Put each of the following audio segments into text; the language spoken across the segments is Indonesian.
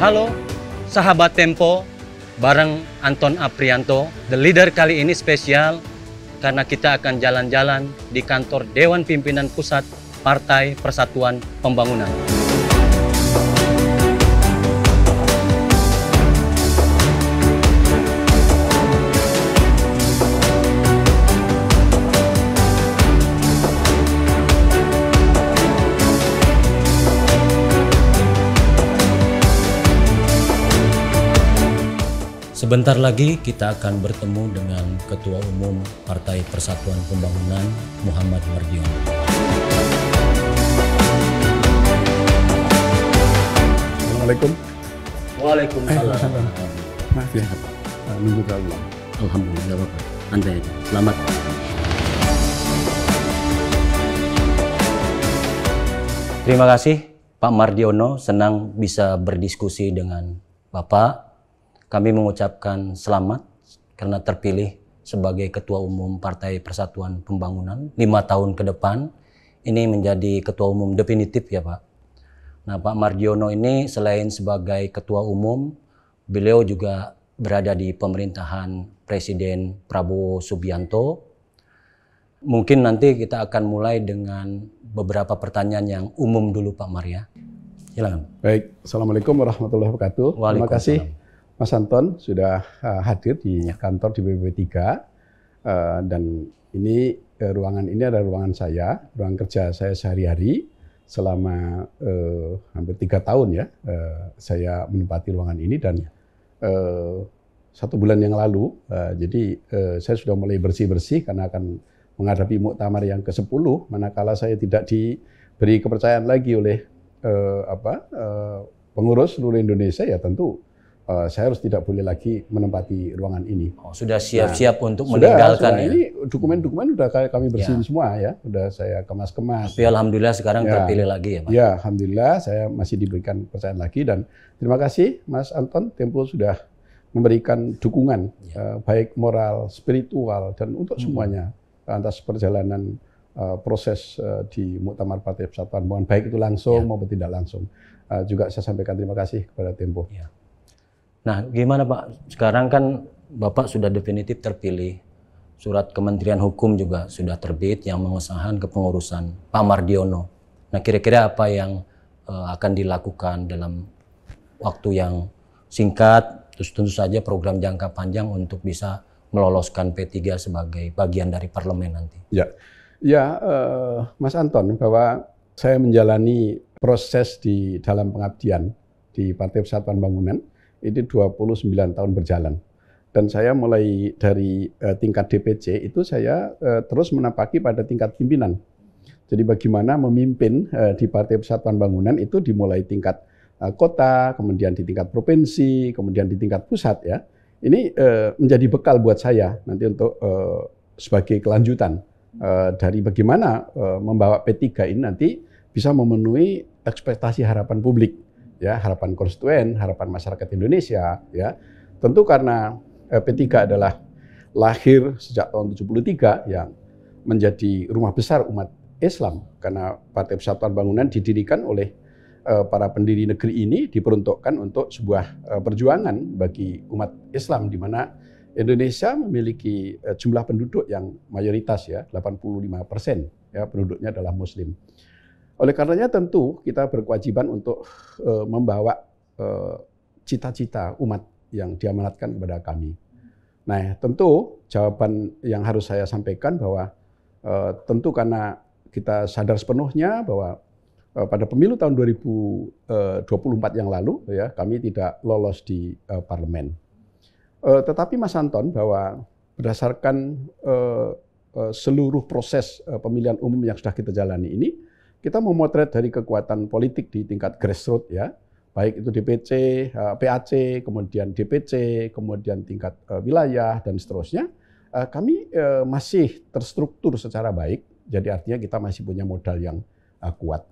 Halo, sahabat Tempo, bareng Anton Aprianto. The Leader kali ini spesial karena kita akan jalan-jalan di kantor Dewan Pimpinan Pusat Partai Persatuan Pembangunan. Sebentar lagi kita akan bertemu dengan Ketua Umum Partai Persatuan Pembangunan, Muhammad Mardiono. Assalamualaikum. Waalaikumsalam. Maaf ya, nunggu terlalu lama. Alhamdulillah Bapak, santai aja. Selamat. Terima kasih Pak Mardiono, senang bisa berdiskusi dengan Bapak. Kami mengucapkan selamat karena terpilih sebagai Ketua Umum Partai Persatuan Pembangunan 5 tahun ke depan. Ini menjadi Ketua Umum definitif ya Pak. Nah Pak Mardiono ini selain sebagai Ketua Umum, beliau juga berada di pemerintahan Presiden Prabowo Subianto. Mungkin nanti kita akan mulai dengan beberapa pertanyaan yang umum dulu Pak Maria. Silakan. Baik, Assalamualaikum warahmatullahi wabarakatuh. Terima kasih Mas Anton sudah hadir di kantor di BPP 3 dan ini ruangan ini adalah ruangan saya, ruang kerja saya sehari-hari selama hampir 3 tahun ya saya menempati ruangan ini dan 1 bulan yang lalu jadi saya sudah mulai bersih-bersih karena akan menghadapi muktamar yang ke-10 manakala saya tidak diberi kepercayaan lagi oleh pengurus seluruh Indonesia ya tentu saya harus tidak boleh lagi menempati ruangan ini. Oh, sudah siap-siap untuk meninggalkan ya? Ini dokumen-dokumen sudah kami bersihin semua ya, sudah saya kemas-kemas. Tapi alhamdulillah sekarang terpilih lagi ya Pak? Ya, alhamdulillah saya masih diberikan kepercayaan lagi dan terima kasih Mas Anton, Tempo sudah memberikan dukungan baik moral, spiritual dan untuk semuanya atas perjalanan proses di Muktamar Partai Persatuan Pembangunan baik itu langsung maupun tidak langsung. Juga saya sampaikan terima kasih kepada Tempo. Ya. Nah, gimana Pak? Sekarang kan Bapak sudah definitif terpilih. Surat Kementerian Hukum juga sudah terbit yang mengesahkan kepengurusan Pak Mardiono. Nah, kira-kira apa yang akan dilakukan dalam waktu yang singkat, terus tentu saja program jangka panjang untuk bisa meloloskan P3 sebagai bagian dari parlemen nanti? Ya, Mas Anton, bahwa saya menjalani proses di dalam pengabdian di Partai Persatuan Pembangunan itu 29 tahun berjalan. Dan saya mulai dari tingkat DPC itu saya terus menapaki pada tingkat pimpinan. Jadi bagaimana memimpin di Partai Persatuan Pembangunan itu dimulai tingkat kota, kemudian di tingkat provinsi, kemudian di tingkat pusat ya. Ini menjadi bekal buat saya nanti untuk sebagai kelanjutan dari bagaimana membawa P3 ini nanti bisa memenuhi ekspektasi harapan publik. Ya, harapan konstituen, harapan masyarakat Indonesia, ya. Tentu karena P3 adalah lahir sejak tahun 73 yang menjadi rumah besar umat Islam karena Partai Persatuan Pembangunan didirikan oleh para pendiri negeri ini diperuntukkan untuk sebuah perjuangan bagi umat Islam di mana Indonesia memiliki jumlah penduduk yang mayoritas ya 85% ya penduduknya adalah Muslim. Oleh karenanya tentu kita berkewajiban untuk membawa cita-cita umat yang diamanatkan kepada kami. Nah, tentu jawaban yang harus saya sampaikan bahwa tentu karena kita sadar sepenuhnya bahwa pada pemilu tahun 2024 yang lalu ya kami tidak lolos di parlemen. Tetapi Mas Anton bahwa berdasarkan seluruh proses pemilihan umum yang sudah kita jalani ini kita memotret dari kekuatan politik di tingkat grassroots ya, baik itu DPC, PAC, kemudian DPC, kemudian tingkat wilayah dan seterusnya, kami masih terstruktur secara baik, jadi artinya kita masih punya modal yang kuat.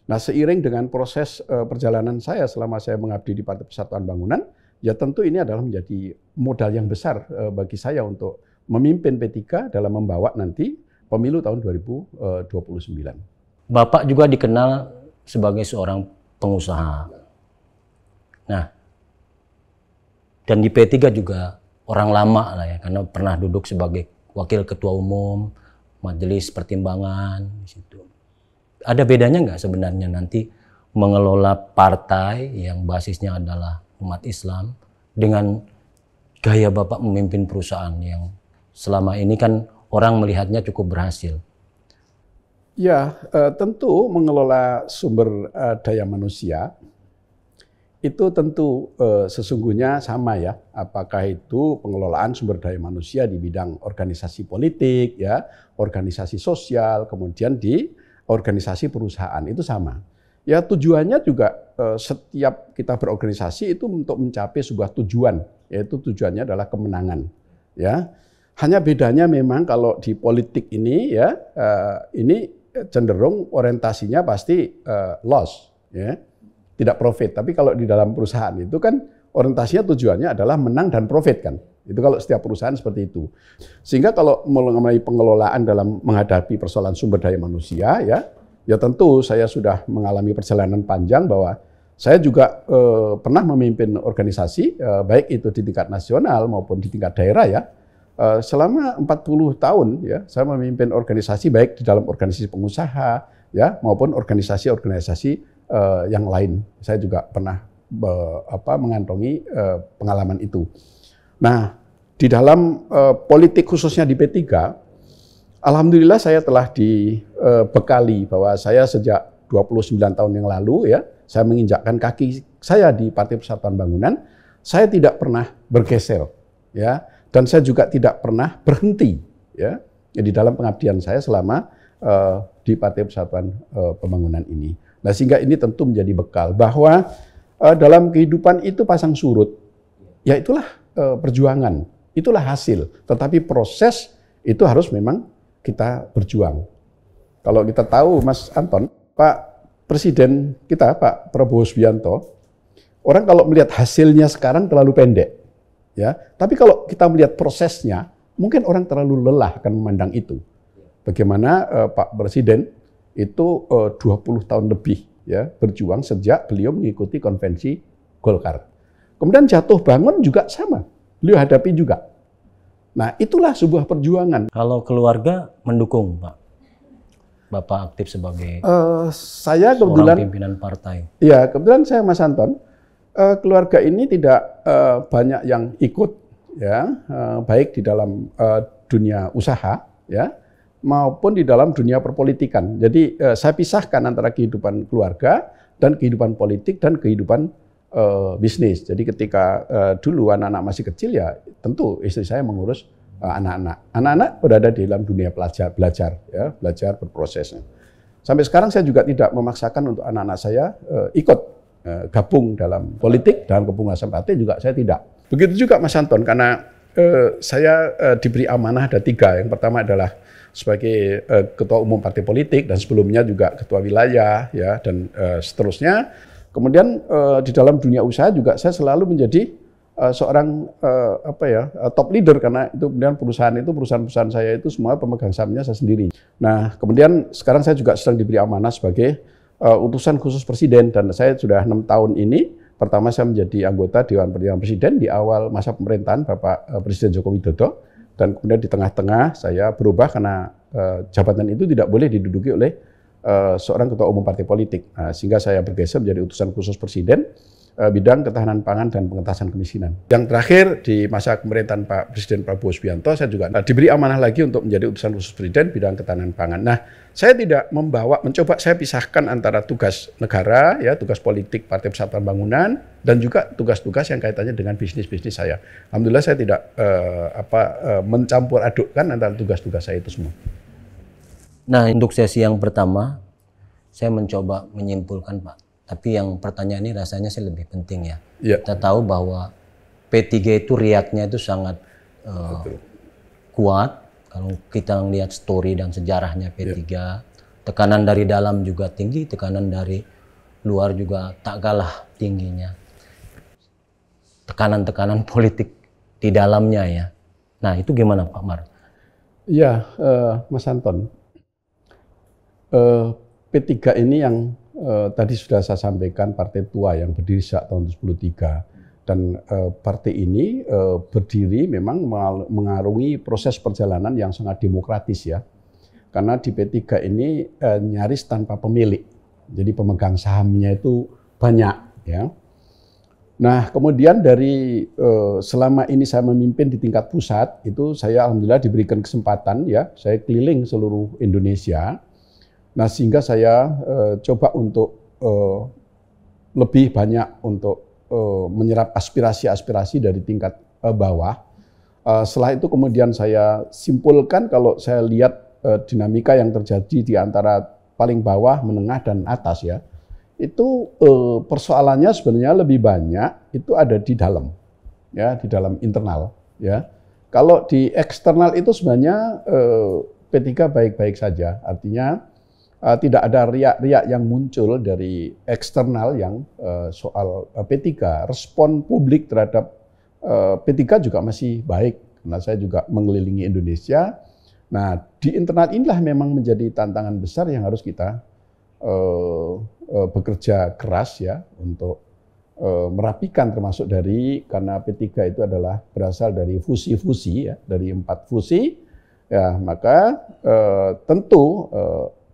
Nah, seiring dengan proses perjalanan saya selama saya mengabdi di Partai Persatuan Pembangunan, ya tentu ini adalah menjadi modal yang besar bagi saya untuk memimpin P3 dalam membawa nanti pemilu tahun 2029. Bapak juga dikenal sebagai seorang pengusaha. Nah, dan di P3 juga orang lama lah ya, karena pernah duduk sebagai wakil ketua umum, majelis pertimbangan di situ. Ada bedanya nggak sebenarnya nanti mengelola partai yang basisnya adalah umat Islam dengan gaya Bapak memimpin perusahaan yang selama ini kan orang melihatnya cukup berhasil? Ya, tentu mengelola sumber daya manusia itu tentu sesungguhnya sama ya. Apakah itu pengelolaan sumber daya manusia di bidang organisasi politik, ya, organisasi sosial, kemudian di organisasi perusahaan itu sama. Ya tujuannya juga setiap kita berorganisasi itu untuk mencapai sebuah tujuan, yaitu tujuannya adalah kemenangan. Ya, hanya bedanya memang kalau di politik ini ya ini cenderung orientasinya pasti loss, ya, tidak profit. Tapi kalau di dalam perusahaan itu kan orientasinya tujuannya adalah menang dan profit kan. Itu kalau setiap perusahaan seperti itu. Sehingga kalau mengenai pengelolaan dalam menghadapi persoalan sumber daya manusia ya tentu saya sudah mengalami perjalanan panjang bahwa saya juga pernah memimpin organisasi baik itu di tingkat nasional maupun di tingkat daerah ya. Selama 40 tahun ya saya memimpin organisasi baik di dalam organisasi pengusaha ya maupun organisasi-organisasi yang lain. Saya juga pernah mengantongi pengalaman itu. Nah, di dalam politik khususnya di P3, alhamdulillah saya telah dibekali bahwa saya sejak 29 tahun yang lalu ya, saya menginjakkan kaki saya di Partai Persatuan Bangunan, saya tidak pernah bergeser ya, dan saya juga tidak pernah berhenti ya di dalam pengabdian saya selama di Partai Persatuan Pembangunan ini. Nah, sehingga ini tentu menjadi bekal bahwa dalam kehidupan itu pasang surut, ya itulah perjuangan, itulah hasil. Tetapi proses itu harus memang kita berjuang. Kalau kita tahu, Mas Anton, Pak Presiden kita, Pak Prabowo Subianto, orang kalau melihat hasilnya sekarang terlalu pendek, ya. Tapi kalau kita melihat prosesnya, mungkin orang terlalu lelah akan memandang itu. Bagaimana Pak Presiden itu 20 tahun lebih ya berjuang sejak beliau mengikuti konvensi Golkar. Kemudian jatuh bangun juga sama, beliau hadapi juga. Nah, itulah sebuah perjuangan. Kalau keluarga mendukung, Pak? Bapak aktif sebagai saya kebetulan pimpinan partai. Ya, kebetulan saya Mas Anton, keluarga ini tidak banyak yang ikut, ya, baik di dalam dunia usaha, ya, maupun di dalam dunia perpolitikan. Jadi saya pisahkan antara kehidupan keluarga dan kehidupan politik dan kehidupan bisnis. Jadi ketika dulu anak-anak masih kecil ya tentu istri saya mengurus anak-anak. Anak-anak berada di dalam dunia belajar ya, belajar berproses. Sampai sekarang saya juga tidak memaksakan untuk anak-anak saya ikut gabung dalam politik, dalam kepengurusan partai juga saya tidak. Begitu juga Mas Anton, karena saya diberi amanah ada 3. Yang pertama adalah sebagai ketua umum partai politik dan sebelumnya juga ketua wilayah ya dan seterusnya. Kemudian di dalam dunia usaha juga saya selalu menjadi seorang top leader karena itu kemudian perusahaan-perusahaan saya itu semua pemegang sahamnya saya sendiri. Nah, kemudian sekarang saya juga sedang diberi amanah sebagai utusan khusus presiden dan saya sudah 6 tahun ini. Pertama saya menjadi anggota Dewan Pertimbangan Presiden di awal masa pemerintahan Bapak Presiden Joko Widodo. Dan kemudian di tengah-tengah saya berubah karena jabatan itu tidak boleh diduduki oleh seorang ketua umum partai politik. Nah, sehingga saya bergeser menjadi utusan khusus presiden bidang ketahanan pangan dan pengentasan kemiskinan. Yang terakhir di masa pemerintahan Pak Presiden Prabowo Subianto saya juga diberi amanah lagi untuk menjadi utusan khusus presiden bidang ketahanan pangan. Nah, saya tidak mencoba saya pisahkan antara tugas negara ya, tugas politik Partai Persatuan Bangunan dan juga tugas-tugas yang kaitannya dengan bisnis-bisnis saya. Alhamdulillah saya tidak mencampur adukkan antara tugas-tugas saya itu semua. Nah, untuk sesi yang pertama saya mencoba menyimpulkan, Pak. Tapi yang pertanyaan ini rasanya sih lebih penting ya. Ya. Kita tahu bahwa P3 itu riaknya itu sangat kuat. Kalau kita lihat story dan sejarahnya P3, ya. Tekanan dari dalam juga tinggi, tekanan dari luar juga tak kalah tingginya. Tekanan-tekanan politik di dalamnya ya. Nah, itu gimana Pak Mar? Iya, Mas Anton. P3 ini yang tadi sudah saya sampaikan partai tua yang berdiri sejak tahun 1993. Dan partai ini berdiri memang mengarungi proses perjalanan yang sangat demokratis ya. Karena di P3 ini nyaris tanpa pemilik. Jadi pemegang sahamnya itu banyak ya. Nah, kemudian dari selama ini saya memimpin di tingkat pusat, itu saya alhamdulillah diberikan kesempatan ya, saya keliling seluruh Indonesia. Nah, sehingga saya coba untuk lebih banyak untuk menyerap aspirasi-aspirasi dari tingkat bawah. Setelah itu kemudian saya simpulkan kalau saya lihat dinamika yang terjadi di antara paling bawah, menengah, dan atas ya, itu persoalannya sebenarnya lebih banyak itu ada di dalam, ya, di dalam internal. Ya, kalau di eksternal itu sebenarnya P3 baik-baik saja, artinya tidak ada riak-riak yang muncul dari eksternal yang soal P3. Respon publik terhadap P3 juga masih baik, karena saya juga mengelilingi Indonesia. Nah, di internal inilah memang menjadi tantangan besar yang harus kita bekerja keras ya untuk merapikan, termasuk dari, karena P3 itu adalah berasal dari fusi-fusi ya, dari 4 fusi ya, maka tentu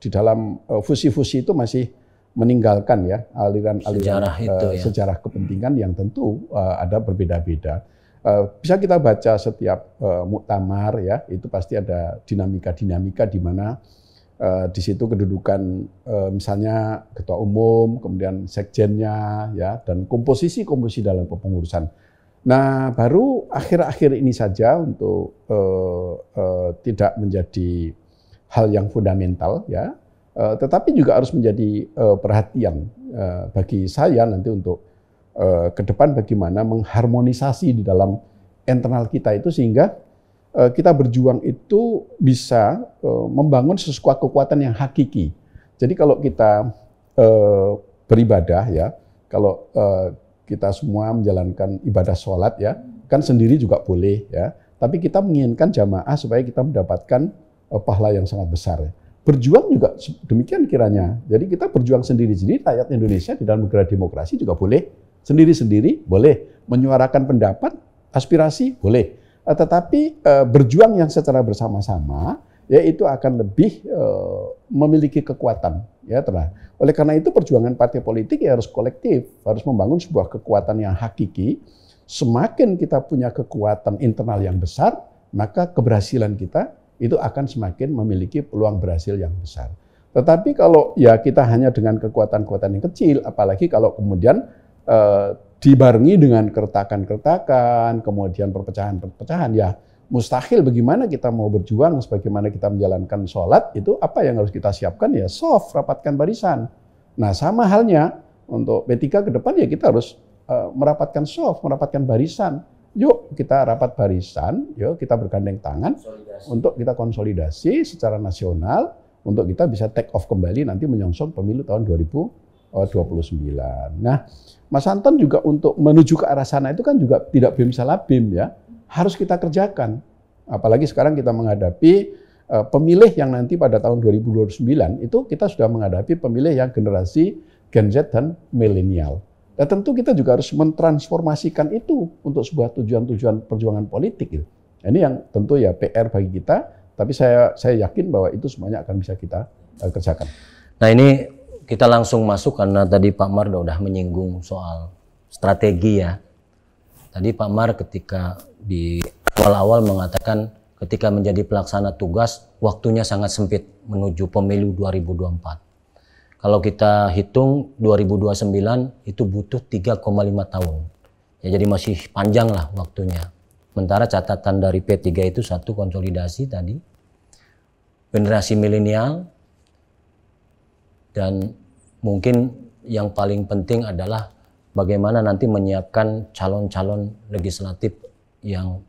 di dalam fusi-fusi itu masih meninggalkan ya aliran-aliran sejarah kepentingan yang tentu ada berbeda-beda. Bisa kita baca setiap muktamar ya, itu pasti ada dinamika-dinamika di mana di situ kedudukan misalnya ketua umum, kemudian sekjennya ya, dan komposisi dalam kepengurusan. Nah, baru akhir-akhir ini saja untuk tidak menjadi hal yang fundamental ya, tetapi juga harus menjadi perhatian bagi saya nanti untuk ke depan bagaimana mengharmonisasi di dalam internal kita itu sehingga kita berjuang itu bisa membangun sesuatu kekuatan yang hakiki. Jadi kalau kita beribadah ya, kalau kita semua menjalankan ibadah sholat ya, kan sendiri juga boleh ya, tapi kita menginginkan jamaah supaya kita mendapatkan pahala yang sangat besar. Ya. Berjuang juga demikian kiranya. Jadi kita berjuang sendiri-sendiri, rakyat Indonesia di dalam negara demokrasi juga boleh, sendiri-sendiri boleh, menyuarakan pendapat, aspirasi boleh. Tetapi berjuang yang secara bersama-sama, ya itu akan lebih memiliki kekuatan. Ya, oleh karena itu perjuangan partai politik ya harus kolektif, harus membangun sebuah kekuatan yang hakiki. Semakin kita punya kekuatan internal yang besar, maka keberhasilan kita itu akan semakin memiliki peluang berhasil yang besar. Tetapi kalau ya kita hanya dengan kekuatan-kekuatan yang kecil, apalagi kalau kemudian dibarengi dengan keretakan-keretakan, kemudian perpecahan-perpecahan, ya mustahil. Bagaimana kita mau berjuang, sebagaimana kita menjalankan sholat, itu apa yang harus kita siapkan ya soft, rapatkan barisan. Nah sama halnya untuk P3 ke depan ya kita harus merapatkan soft, merapatkan barisan. Yuk kita rapat barisan, yuk kita bergandeng tangan untuk kita konsolidasi secara nasional untuk kita bisa take off kembali nanti menyongsong pemilu tahun 2029. Nah, Mas Anton juga untuk menuju ke arah sana itu kan juga tidak bim salah bim ya, harus kita kerjakan. Apalagi sekarang kita menghadapi pemilih yang nanti pada tahun 2029 itu kita sudah menghadapi pemilih yang generasi Gen Z dan milenial. Nah, tentu kita juga harus mentransformasikan itu untuk sebuah tujuan-tujuan perjuangan politik. Gitu. Ini yang tentu ya PR bagi kita, tapi saya yakin bahwa itu semuanya akan bisa kita kerjakan. Nah ini kita langsung masuk karena tadi Pak Mar udah menyinggung soal strategi ya. Tadi Pak Mar ketika di awal-awal mengatakan ketika menjadi pelaksana tugas waktunya sangat sempit menuju pemilu 2024. Kalau kita hitung 2029 itu butuh 3,5 tahun. Ya, jadi masih panjang lah waktunya. Sementara catatan dari P3 itu satu konsolidasi tadi. Generasi milenial. Dan mungkin yang paling penting adalah bagaimana nanti menyiapkan calon-calon legislatif yang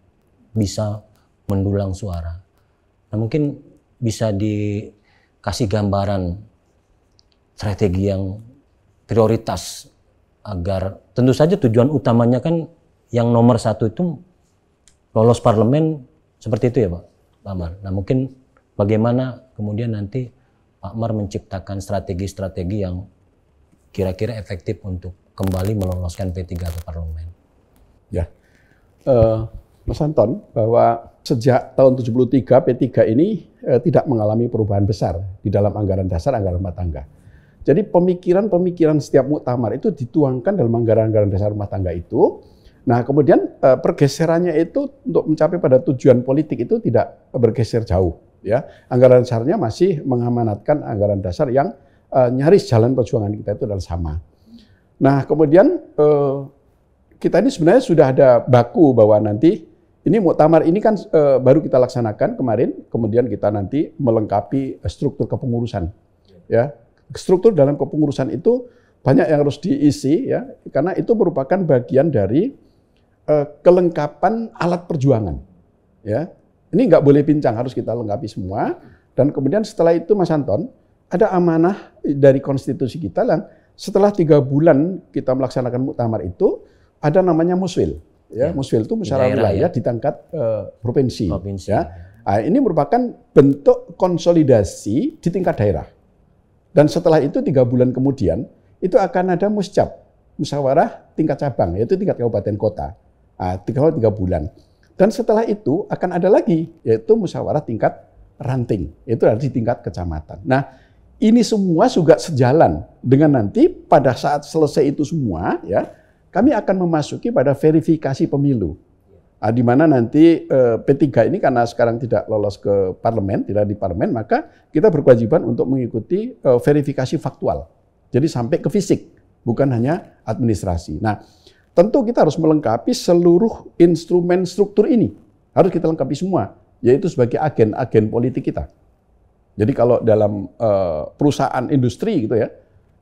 bisa mendulang suara. Nah, mungkin bisa dikasih gambaran strategi yang prioritas agar tentu saja tujuan utamanya kan yang nomor satu itu lolos parlemen seperti itu ya Pak Mar. Nah mungkin bagaimana kemudian nanti Pak Mar menciptakan strategi-strategi yang kira-kira efektif untuk kembali meloloskan P3 ke parlemen? Ya, Mas Anton, bahwa sejak tahun 73 P3 ini tidak mengalami perubahan besar di dalam anggaran dasar, anggaran rumah tangga. Jadi pemikiran-pemikiran setiap muktamar itu dituangkan dalam anggaran-anggaran dasar rumah tangga itu. Nah, kemudian pergeserannya itu untuk mencapai pada tujuan politik itu tidak bergeser jauh. Ya, anggaran dasarnya masih mengamanatkan anggaran dasar yang nyaris jalan perjuangan kita itu adalah sama. Nah, kemudian kita ini sebenarnya sudah ada baku bahwa nanti ini muktamar ini kan baru kita laksanakan kemarin, kemudian kita nanti melengkapi struktur kepengurusan. Ya, struktur dalam kepengurusan itu banyak yang harus diisi ya, karena itu merupakan bagian dari kelengkapan alat perjuangan. Ya, ini nggak boleh pincang, harus kita lengkapi semua. Dan kemudian setelah itu, Mas Anton, ada amanah dari konstitusi kita yang setelah 3 bulan kita melaksanakan muktamar itu ada namanya muswil. Ya, muswil itu musyawarah wilayah di tingkat provinsi. Ya. Nah, ini merupakan bentuk konsolidasi di tingkat daerah. Dan setelah itu 3 bulan kemudian itu akan ada muscap, musyawarah tingkat cabang, yaitu tingkat kabupaten kota. Nah, 3 bulan. Dan setelah itu akan ada lagi, yaitu musyawarah tingkat ranting, itu ada di tingkat kecamatan. Nah, ini semua juga sejalan dengan nanti pada saat selesai itu semua, ya, kami akan memasuki pada verifikasi pemilu. Nah, di mana nanti P3 ini karena sekarang tidak lolos ke parlemen, tidak di parlemen, maka kita berkewajiban untuk mengikuti verifikasi faktual. Jadi sampai ke fisik, bukan hanya administrasi. Nah, tentu kita harus melengkapi seluruh instrumen struktur ini. Harus kita lengkapi semua, yaitu sebagai agen-agen politik kita. Jadi kalau dalam perusahaan industri gitu ya,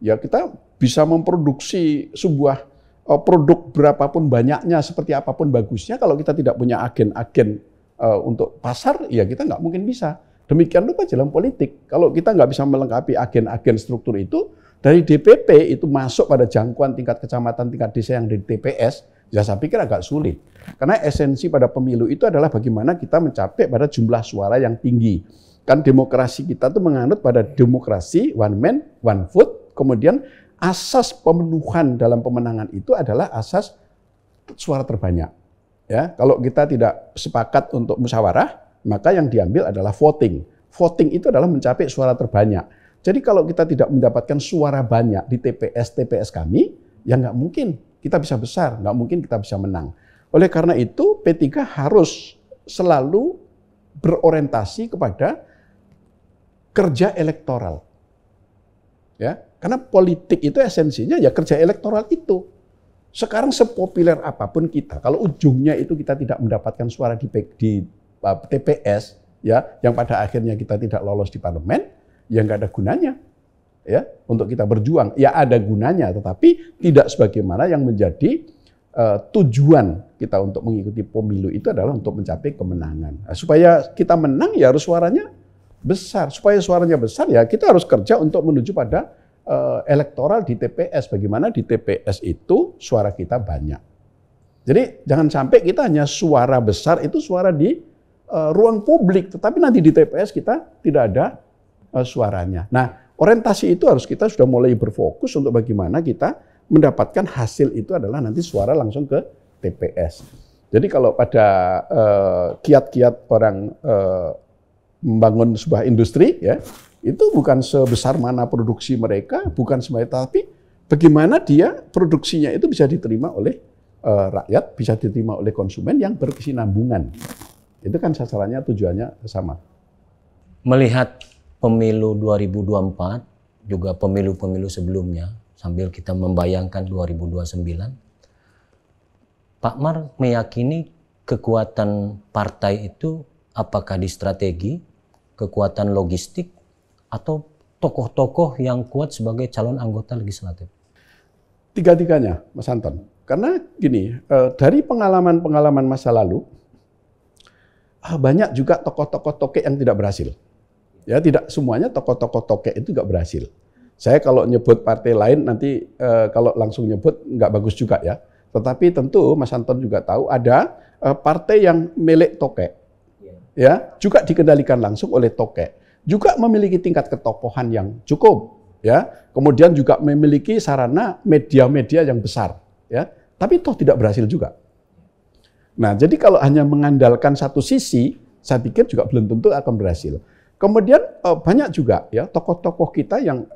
ya kita bisa memproduksi sebuah produk berapapun banyaknya, seperti apapun bagusnya, kalau kita tidak punya agen-agen untuk pasar, ya kita nggak mungkin bisa. Demikian juga dalam politik. Kalau kita nggak bisa melengkapi agen-agen struktur itu, dari DPP itu masuk pada jangkauan tingkat kecamatan, tingkat desa yang di TPS, ya saya pikir agak sulit. Karena esensi pada pemilu itu adalah bagaimana kita mencapai pada jumlah suara yang tinggi. Kan demokrasi kita tuh menganut pada demokrasi one man, one vote, kemudian asas pemenuhan dalam pemenangan itu adalah asas suara terbanyak. Ya, kalau kita tidak sepakat untuk musyawarah, maka yang diambil adalah voting. Voting itu adalah mencapai suara terbanyak. Jadi kalau kita tidak mendapatkan suara banyak di TPS kami, ya nggak mungkin kita bisa besar, nggak mungkin kita bisa menang. Oleh karena itu, P3 harus selalu berorientasi kepada kerja elektoral. Ya, karena politik itu esensinya ya kerja elektoral itu. Sekarang sepopuler apapun kita, kalau ujungnya itu kita tidak mendapatkan suara di TPS, ya, yang pada akhirnya kita tidak lolos di parlemen, ya nggak ada gunanya, ya, untuk kita berjuang. Ya ada gunanya, tetapi tidak sebagaimana yang menjadi tujuan kita untuk mengikuti pemilu itu adalah untuk mencapai kemenangan. Nah, supaya kita menang, ya harus suaranya besar. Supaya suaranya besar, ya kita harus kerja untuk menuju pada elektoral di TPS. Bagaimana di TPS itu suara kita banyak. Jadi jangan sampai kita hanya suara besar itu suara di ruang publik, tetapi nanti di TPS kita tidak ada suaranya. Nah, orientasi itu harus kita sudah mulai berfokus untuk bagaimana kita mendapatkan hasil itu adalah nanti suara langsung ke TPS. Jadi kalau pada kiat-kiat orang membangun sebuah industri, ya, itu bukan sebesar mana produksi mereka, bukan semuanya, tapi bagaimana dia produksinya itu bisa diterima oleh rakyat, bisa diterima oleh konsumen yang berkesinambungan. Itu kan sasarannya, tujuannya sama. Melihat pemilu 2024, juga pemilu-pemilu sebelumnya, sambil kita membayangkan 2029, Pak Mar meyakini kekuatan partai itu apakah di strategi, kekuatan logistik, atau tokoh-tokoh yang kuat sebagai calon anggota legislatif? Tiga-tiganya, Mas Anton. Karena gini, dari pengalaman-pengalaman masa lalu, banyak juga tokoh-tokoh toke yang tidak berhasil. Ya, tidak semuanya tokoh-tokoh toke itu nggak berhasil. Saya kalau nyebut partai lain nanti kalau langsung nyebut nggak bagus juga ya. Tetapi tentu Mas Anton juga tahu ada partai yang milik toke. Ya, juga dikendalikan langsung oleh toke. Juga memiliki tingkat ketokohan yang cukup. ya. Kemudian juga memiliki sarana media-media yang besar, ya. Tapi toh tidak berhasil juga. Nah, jadi kalau hanya mengandalkan satu sisi, saya pikir juga belum tentu akan berhasil. Kemudian banyak juga ya tokoh-tokoh kita yang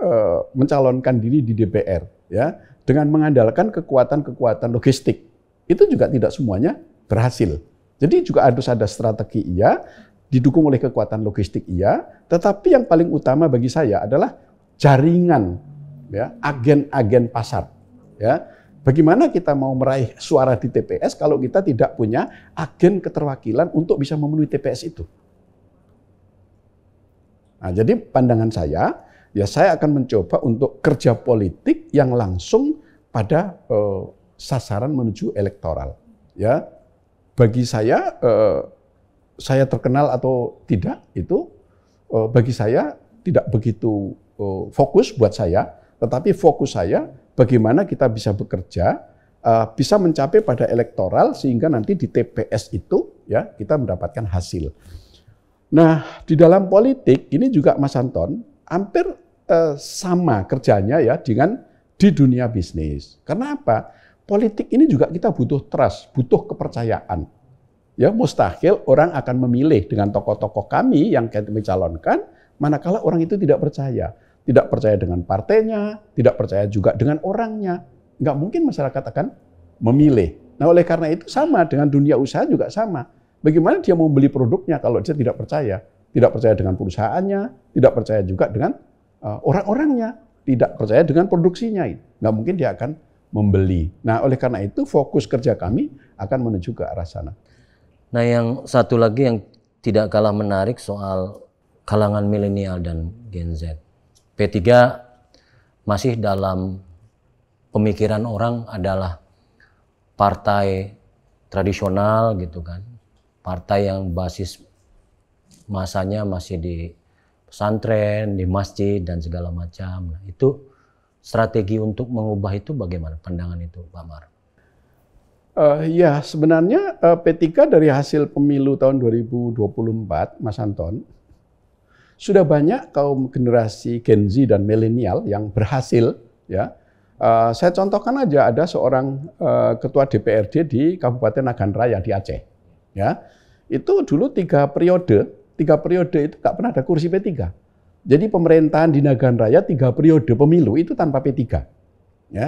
mencalonkan diri di DPR, ya, dengan mengandalkan kekuatan-kekuatan logistik. Itu juga tidak semuanya berhasil. Jadi juga harus ada strategi, iya, didukung oleh kekuatan logistik, iya, tetapi yang paling utama bagi saya adalah jaringan, ya, agen-agen pasar, ya. Bagaimana kita mau meraih suara di TPS kalau kita tidak punya agen keterwakilan untuk bisa memenuhi TPS itu? Nah, jadi pandangan saya, ya saya akan mencoba untuk kerja politik yang langsung pada sasaran menuju elektoral. Ya, bagi saya terkenal atau tidak itu bagi saya tidak begitu fokus buat saya, tetapi fokus saya bagaimana kita bisa bekerja, bisa mencapai pada elektoral sehingga nanti di TPS itu ya kita mendapatkan hasil. Nah, di dalam politik ini juga Mas Anton hampir sama kerjanya ya dengan di dunia bisnis. Karena apa? Politik ini juga kita butuh trust, butuh kepercayaan. Ya, mustahil orang akan memilih dengan tokoh-tokoh kami yang kami calonkan, manakala orang itu tidak percaya. Tidak percaya dengan partainya, tidak percaya juga dengan orangnya. Nggak mungkin masyarakat akan memilih. Nah, oleh karena itu sama dengan dunia usaha juga sama. Bagaimana dia mau beli produknya kalau dia tidak percaya? Tidak percaya dengan perusahaannya, tidak percaya juga dengan orang-orangnya, tidak percaya dengan produksinya. Nggak mungkin dia akan membeli. Nah, oleh karena itu fokus kerja kami akan menuju ke arah sana. Nah, yang satu lagi yang tidak kalah menarik soal kalangan milenial dan Gen Z. P3 masih dalam pemikiran orang adalah partai tradisional gitu kan. Partai yang basis masanya masih di pesantren, di masjid dan segala macam. Nah, itu strategi untuk mengubah itu bagaimana pandangan itu, Pak Mar? Ya, sebenarnya P3 dari hasil pemilu tahun 2024, Mas Anton, sudah banyak kaum generasi Gen Z dan milenial yang berhasil, ya. Saya contohkan aja, ada seorang ketua DPRD di Kabupaten Nagan Raya di Aceh, ya. Itu dulu 3 periode itu nggak pernah ada kursi P3. Jadi pemerintahan di Nagan Raya 3 periode pemilu itu tanpa P3, ya.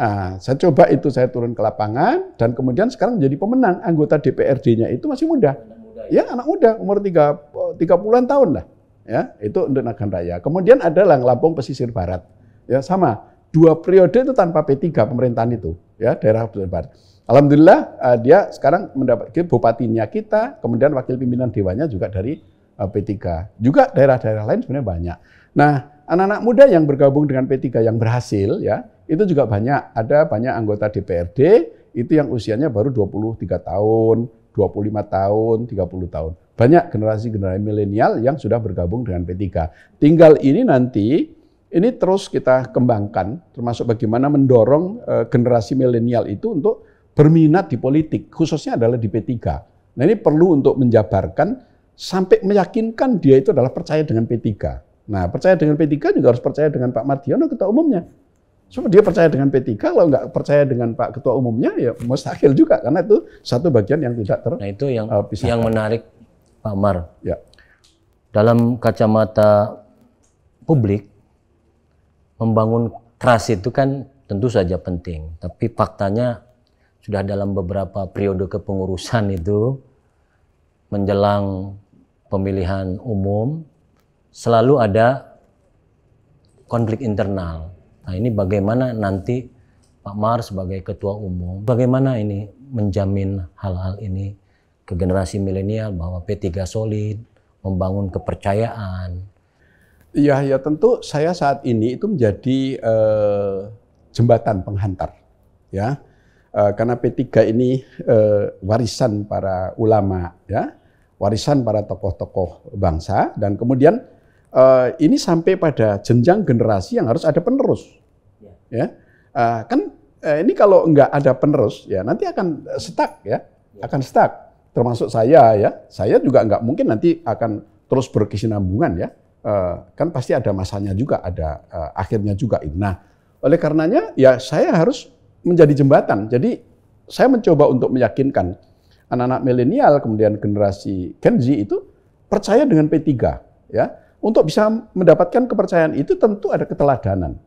Nah, saya coba itu, saya turun ke lapangan dan kemudian sekarang menjadi pemenang. Anggota DPRD-nya itu masih muda, ya, anak muda, umur 30-an tahun lah. Ya, itu untuk Nagan Raya. Kemudian ada Lampung Pesisir Barat. Ya, sama. 2 periode itu tanpa P3 pemerintahan itu, ya, daerah pesisir barat. Alhamdulillah dia sekarang mendapatkan bupatinya kita, kemudian wakil pimpinan dewannya juga dari P3. Juga daerah-daerah lain sebenarnya banyak. Nah, anak-anak muda yang bergabung dengan P3 yang berhasil, ya, itu juga banyak. Ada banyak anggota DPRD itu yang usianya baru 23 tahun, 25 tahun, 30 tahun. Banyak generasi-generasi milenial yang sudah bergabung dengan P3. Tinggal ini nanti, ini terus kita kembangkan, termasuk bagaimana mendorong generasi milenial itu untuk berminat di politik, khususnya adalah di P3. Nah, ini perlu untuk menjabarkan sampai meyakinkan dia itu adalah percaya dengan P3. Nah, percaya dengan P3 juga harus percaya dengan Pak Mardiono, ketua umumnya. So, dia percaya dengan P3, kalau nggak percaya dengan Pak Ketua Umumnya, ya mustahil juga, karena itu satu bagian yang tidak Nah, itu yang menarik, Pak Mar. Ya. Dalam kacamata publik, membangun trust itu kan tentu saja penting. Tapi faktanya sudah dalam beberapa periode kepengurusan itu, menjelang pemilihan umum, selalu ada konflik internal. Nah, ini bagaimana nanti Pak Mar sebagai ketua umum, bagaimana ini menjamin hal-hal ini ke generasi milenial bahwa P3 solid, membangun kepercayaan. Iya, ya tentu saya saat ini itu menjadi jembatan penghantar, ya, karena P3 ini warisan para ulama, ya, warisan para tokoh-tokoh bangsa, dan kemudian ini sampai pada jenjang generasi yang harus ada penerus, ya, kan ini kalau nggak ada penerus, ya nanti akan stuck, ya, akan stuck. Termasuk saya, ya, saya juga nggak mungkin nanti akan terus berkesinambungan, ya. kan pasti ada masanya juga, ada akhirnya juga. Nah, oleh karenanya ya saya harus menjadi jembatan. Jadi saya mencoba untuk meyakinkan anak-anak milenial, kemudian generasi Gen Z itu percaya dengan P3, ya. Untuk bisa mendapatkan kepercayaan itu tentu ada keteladanan.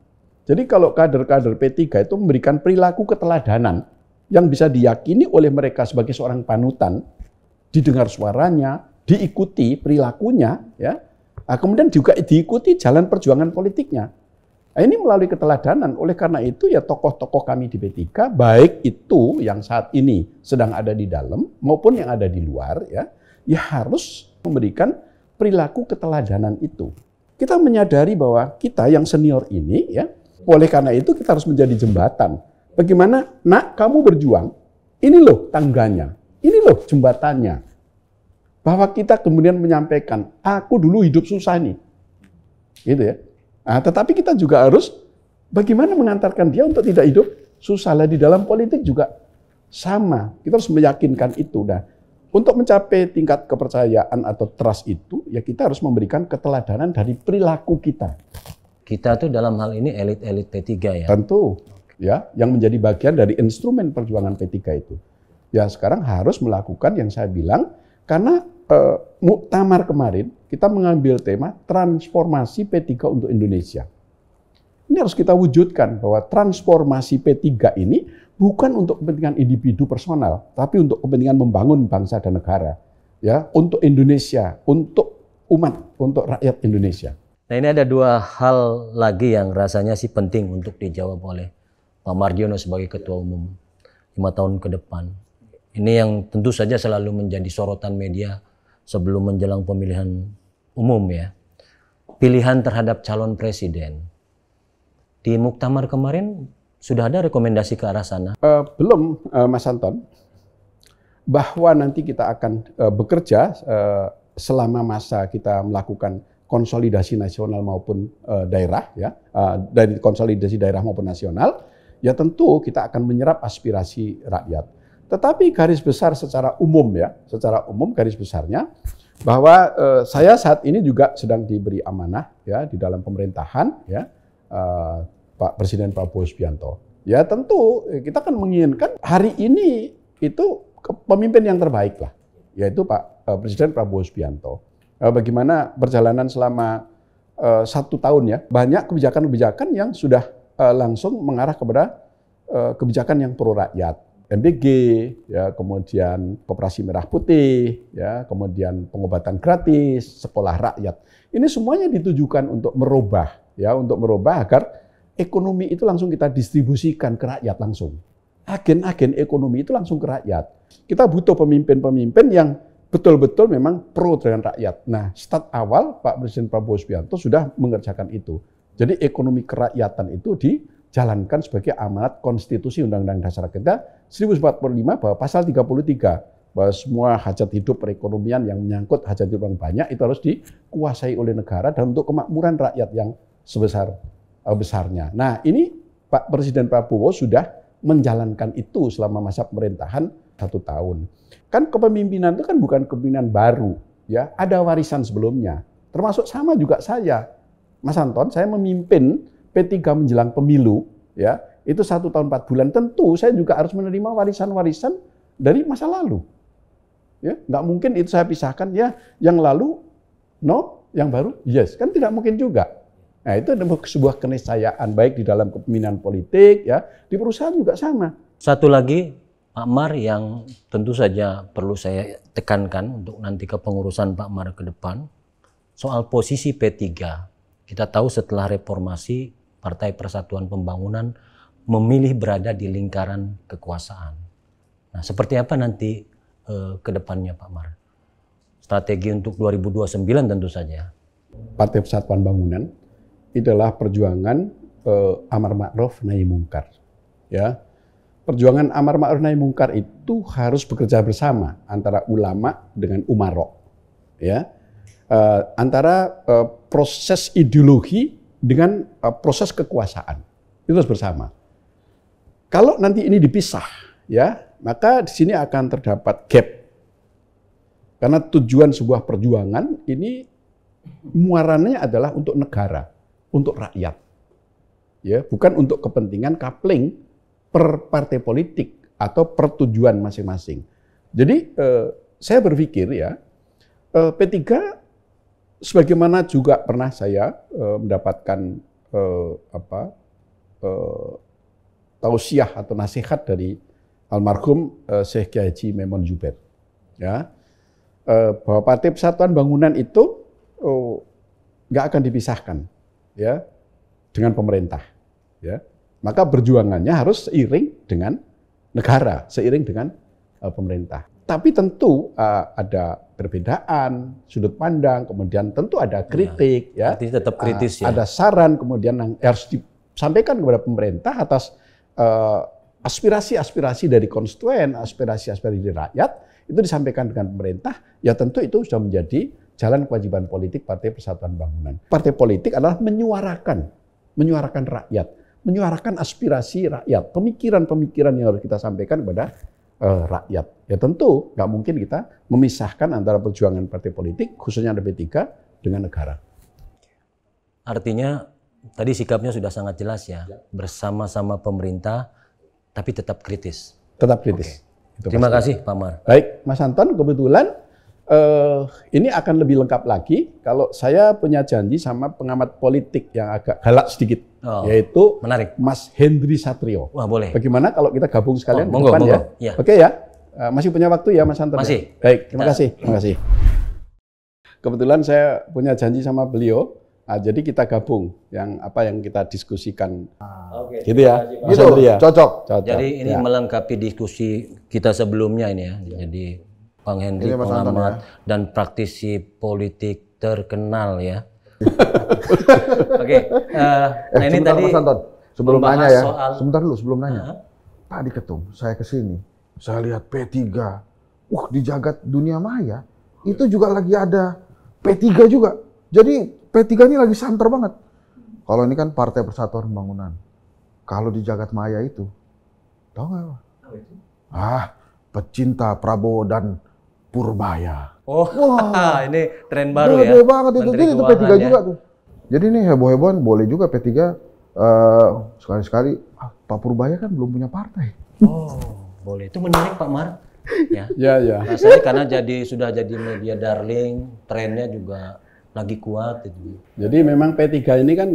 Jadi kalau kader-kader P3 itu memberikan perilaku keteladanan yang bisa diyakini oleh mereka sebagai seorang panutan, didengar suaranya, diikuti perilakunya, ya. Nah, kemudian juga diikuti jalan perjuangan politiknya. Nah, ini melalui keteladanan. Oleh karena itu ya tokoh-tokoh kami di P3, baik itu yang saat ini sedang ada di dalam maupun yang ada di luar, ya harus memberikan perilaku keteladanan itu. Kita menyadari bahwa kita yang senior ini, ya, oleh karena itu kita harus menjadi jembatan. Bagaimana, nak, kamu berjuang, ini loh tangganya, ini loh jembatannya. Bahwa kita kemudian menyampaikan, aku dulu hidup susah nih, gitu ya. Nah, tetapi kita juga harus bagaimana mengantarkan dia untuk tidak hidup susah. Lah di dalam politik juga sama. Kita harus meyakinkan itu. Nah, untuk mencapai tingkat kepercayaan atau trust itu, ya kita harus memberikan keteladanan dari perilaku kita. Kita tuh dalam hal ini elit-elit P3 ya? Tentu, ya, yang menjadi bagian dari instrumen perjuangan P3 itu. Ya sekarang harus melakukan yang saya bilang, karena muktamar kemarin kita mengambil tema transformasi P3 untuk Indonesia. Ini harus kita wujudkan bahwa transformasi P3 ini bukan untuk kepentingan individu personal, tapi untuk kepentingan membangun bangsa dan negara, ya, untuk Indonesia, untuk umat, untuk rakyat Indonesia. Nah, ini ada dua hal lagi yang rasanya sih penting untuk dijawab oleh Pak Mardiono sebagai Ketua Umum 5 tahun ke depan. Ini yang tentu saja selalu menjadi sorotan media sebelum menjelang pemilihan umum, ya. Pilihan terhadap calon presiden. Di muktamar kemarin sudah ada rekomendasi ke arah sana? Belum, Mas Anton. Bahwa nanti kita akan bekerja selama masa kita melakukan konsolidasi nasional maupun daerah, ya, dari konsolidasi daerah maupun nasional, ya tentu kita akan menyerap aspirasi rakyat. Tetapi garis besar secara umum, ya, secara umum garis besarnya bahwa saya saat ini juga sedang diberi amanah, ya, di dalam pemerintahan, ya, Pak Presiden Prabowo Subianto. Ya tentu kita kan menginginkan hari ini itu pemimpin yang terbaik lah, yaitu Pak Presiden Prabowo Subianto. Bagaimana perjalanan selama 1 tahun, ya, banyak kebijakan-kebijakan yang sudah langsung mengarah kepada kebijakan yang pro rakyat. MBG, ya, kemudian Koperasi Merah Putih, ya, kemudian pengobatan gratis, sekolah rakyat. Ini semuanya ditujukan untuk merubah, ya, untuk merubah agar ekonomi itu langsung kita distribusikan ke rakyat langsung. Agen-agen ekonomi itu langsung ke rakyat. Kita butuh pemimpin-pemimpin yang betul-betul memang pro dengan rakyat. Nah, start awal Pak Presiden Prabowo Subianto sudah mengerjakan itu. Jadi ekonomi kerakyatan itu dijalankan sebagai amanat konstitusi Undang-Undang Dasar kita 1045 bahwa pasal 33 bahwa semua hajat hidup perekonomian yang menyangkut hajat hidup yang banyak itu harus dikuasai oleh negara dan untuk kemakmuran rakyat yang sebesar-besarnya. Nah, ini Pak Presiden Prabowo sudah menjalankan itu selama masa pemerintahan 1 tahun. Kan kepemimpinan itu kan bukan kepemimpinan baru, ya, ada warisan sebelumnya. Termasuk sama juga saya, Mas Anton, saya memimpin P3 menjelang pemilu, ya, itu 1 tahun 4 bulan. Tentu saya juga harus menerima warisan-warisan dari masa lalu. Ya, nggak mungkin itu saya pisahkan, ya, yang lalu no, yang baru yes, kan tidak mungkin juga. Nah, itu adalah sebuah keniscayaan baik di dalam kepemimpinan politik, ya, di perusahaan juga sama. Satu lagi, Pak Mar, yang tentu saja perlu saya tekankan untuk nanti kepengurusan Pak Mar ke depan, soal posisi P3. Kita tahu setelah reformasi, Partai Persatuan Pembangunan memilih berada di lingkaran kekuasaan. Nah, seperti apa nanti ke depannya Pak Mar? Strategi untuk 2029 tentu saja. Partai Persatuan Bangunan adalah perjuangan amar ma'ruf nahi mungkar. Ya. Perjuangan amar ma'ruf nahi mungkar itu harus bekerja bersama antara ulama dengan umaro. Ya. Antara proses ideologi dengan proses kekuasaan. Itu harus bersama. Kalau nanti ini dipisah, ya, maka di sini akan terdapat gap. Karena tujuan sebuah perjuangan ini muaranya adalah untuk negara, untuk rakyat. Ya, bukan untuk kepentingan coupling per partai politik atau per tujuan masing-masing. Jadi saya berpikir ya, P3 sebagaimana juga pernah saya mendapatkan tausiah atau nasihat dari almarhum Syekh Kiai Haji Memon Zubair, ya, bahwa Partai Persatuan Bangunan itu nggak akan dipisahkan, ya, dengan pemerintah, ya. Maka perjuangannya harus seiring dengan negara, seiring dengan pemerintah. Tapi tentu ada perbedaan sudut pandang, kemudian tentu ada kritik, ya. Artinya tetap kritis, ya. Ada saran, kemudian yang harus disampaikan kepada pemerintah atas aspirasi-aspirasi dari konstituen, aspirasi-aspirasi dari rakyat, itu disampaikan dengan pemerintah, ya tentu itu sudah menjadi jalan kewajiban politik Partai Persatuan Bangunan. Partai politik adalah menyuarakan rakyat, menyuarakan aspirasi rakyat, pemikiran-pemikiran yang harus kita sampaikan kepada rakyat. Ya tentu nggak mungkin kita memisahkan antara perjuangan partai politik, khususnya P3, dengan negara. Artinya tadi sikapnya sudah sangat jelas ya, bersama-sama pemerintah, tapi tetap kritis. Tetap kritis. Itu terima kasih Pak Mar. Baik, Mas Anton, kebetulan ini akan lebih lengkap lagi kalau saya punya janji sama pengamat politik yang agak galak sedikit, yaitu menarik, Mas Hendri Satrio. Wah, boleh. Bagaimana kalau kita gabung sekalian monggo, depan, monggo. Ya? Oke ya, masih punya waktu ya Mas Anton? Masih. Ya? Baik, terima kasih. Kebetulan saya punya janji sama beliau. Nah, jadi kita gabung yang kita diskusikan, gitu ya, Mas gitu, Hendri ya. Cocok. Jadi ini melengkapi diskusi kita sebelumnya ini ya. Jadi Bang Hendri pengamat dan praktisi politik terkenal ya. Oke, nah ini sebentar, tadi Mas Anton, sebelum nanya ya, sebentar dulu sebelum nanya. Tadi Ketum, saya kesini, saya lihat P3, di jagat dunia maya itu juga lagi ada P3 juga. Jadi P3 ini lagi santer banget. Kalau ini kan Partai Persatuan Pembangunan. Kalau di jagat maya itu, tahu nggak? Pecinta Prabowo dan Purbaya. Oh, wah, ini tren baru ya. Gede banget itu. Jadi itu P3 ya? Juga tuh. Jadi ini heboh-hebohan boleh juga P3 sekali-sekali. Pak Purbaya kan belum punya partai. Oh, boleh. Itu menarik Pak Mar. Ya. Ya. Rasanya karena sudah jadi media darling, trennya juga lagi kuat itu. Jadi memang P3 ini kan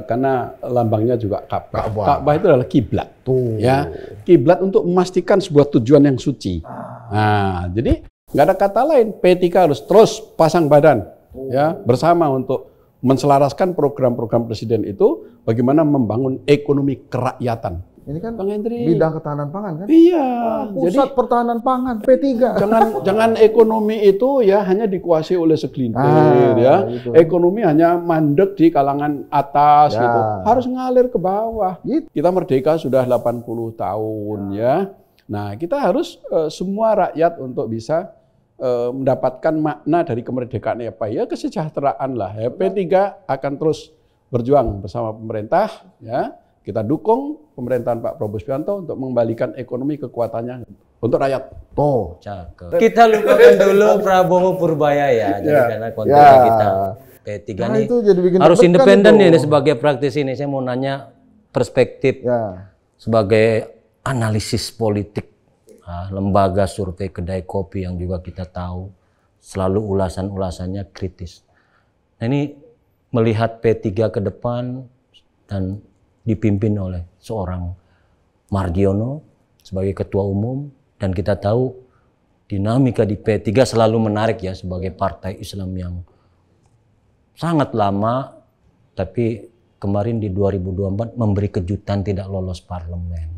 karena lambangnya juga Ka'bah. Ka'bah itu adalah kiblat. Ya, kiblat untuk memastikan sebuah tujuan yang suci. Nah, jadi nggak ada kata lain. P3 harus terus pasang badan, ya, bersama untuk menselaraskan program-program presiden itu, bagaimana membangun ekonomi kerakyatan. Ini kan Bang Hendri, bidang ketahanan pangan kan? Iya. Pusat pertahanan pangan P3. Jangan ekonomi itu ya hanya dikuasai oleh segelintir ya. Gitu. Ekonomi hanya mandek di kalangan atas gitu. Harus ngalir ke bawah. Gitu. Kita merdeka sudah 80 tahun ya. Nah, kita harus semua rakyat untuk bisa mendapatkan makna dari kemerdekaan apa ya, kesejahteraan lah. Ya. P3 akan terus berjuang bersama pemerintah ya. Kita dukung pemerintahan Pak Prabowo Subianto untuk mengembalikan ekonomi kekuatannya untuk rakyat. Tuh, cakep. Kita lupakan dulu Prabowo Purbaya ya. Jadi karena konteks kita P3 nih itu jadi harus independen ini sebagai praktisi ini. Saya mau nanya perspektif sebagai analisis politik, lembaga survei Kedai Kopi yang juga kita tahu selalu ulasan-ulasannya kritis. Nah, ini melihat P3 ke depan dan dipimpin oleh seorang Mardiono sebagai ketua umum, dan kita tahu dinamika di P3 selalu menarik ya, sebagai partai Islam yang sangat lama, tapi kemarin di 2024 memberi kejutan tidak lolos parlemen.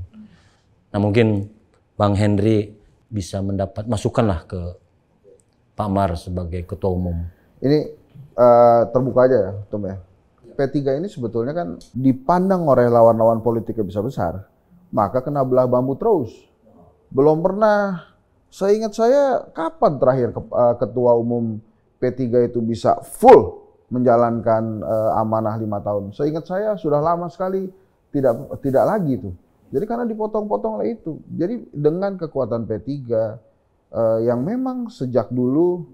Nah, mungkin Bang Hendri bisa mendapat masukanlah ke Pak Mar sebagai ketua umum. Ini terbuka aja ya, Tom ya. P3 ini sebetulnya kan dipandang oleh lawan-lawan politik yang besar-besar, maka kena belah bambu terus. Belum pernah, seingat saya kapan terakhir ketua umum P3 itu bisa full menjalankan amanah 5 tahun. Seingat saya sudah lama sekali tidak lagi itu. Jadi karena dipotong-potong oleh itu. Jadi dengan kekuatan P3 yang memang sejak dulu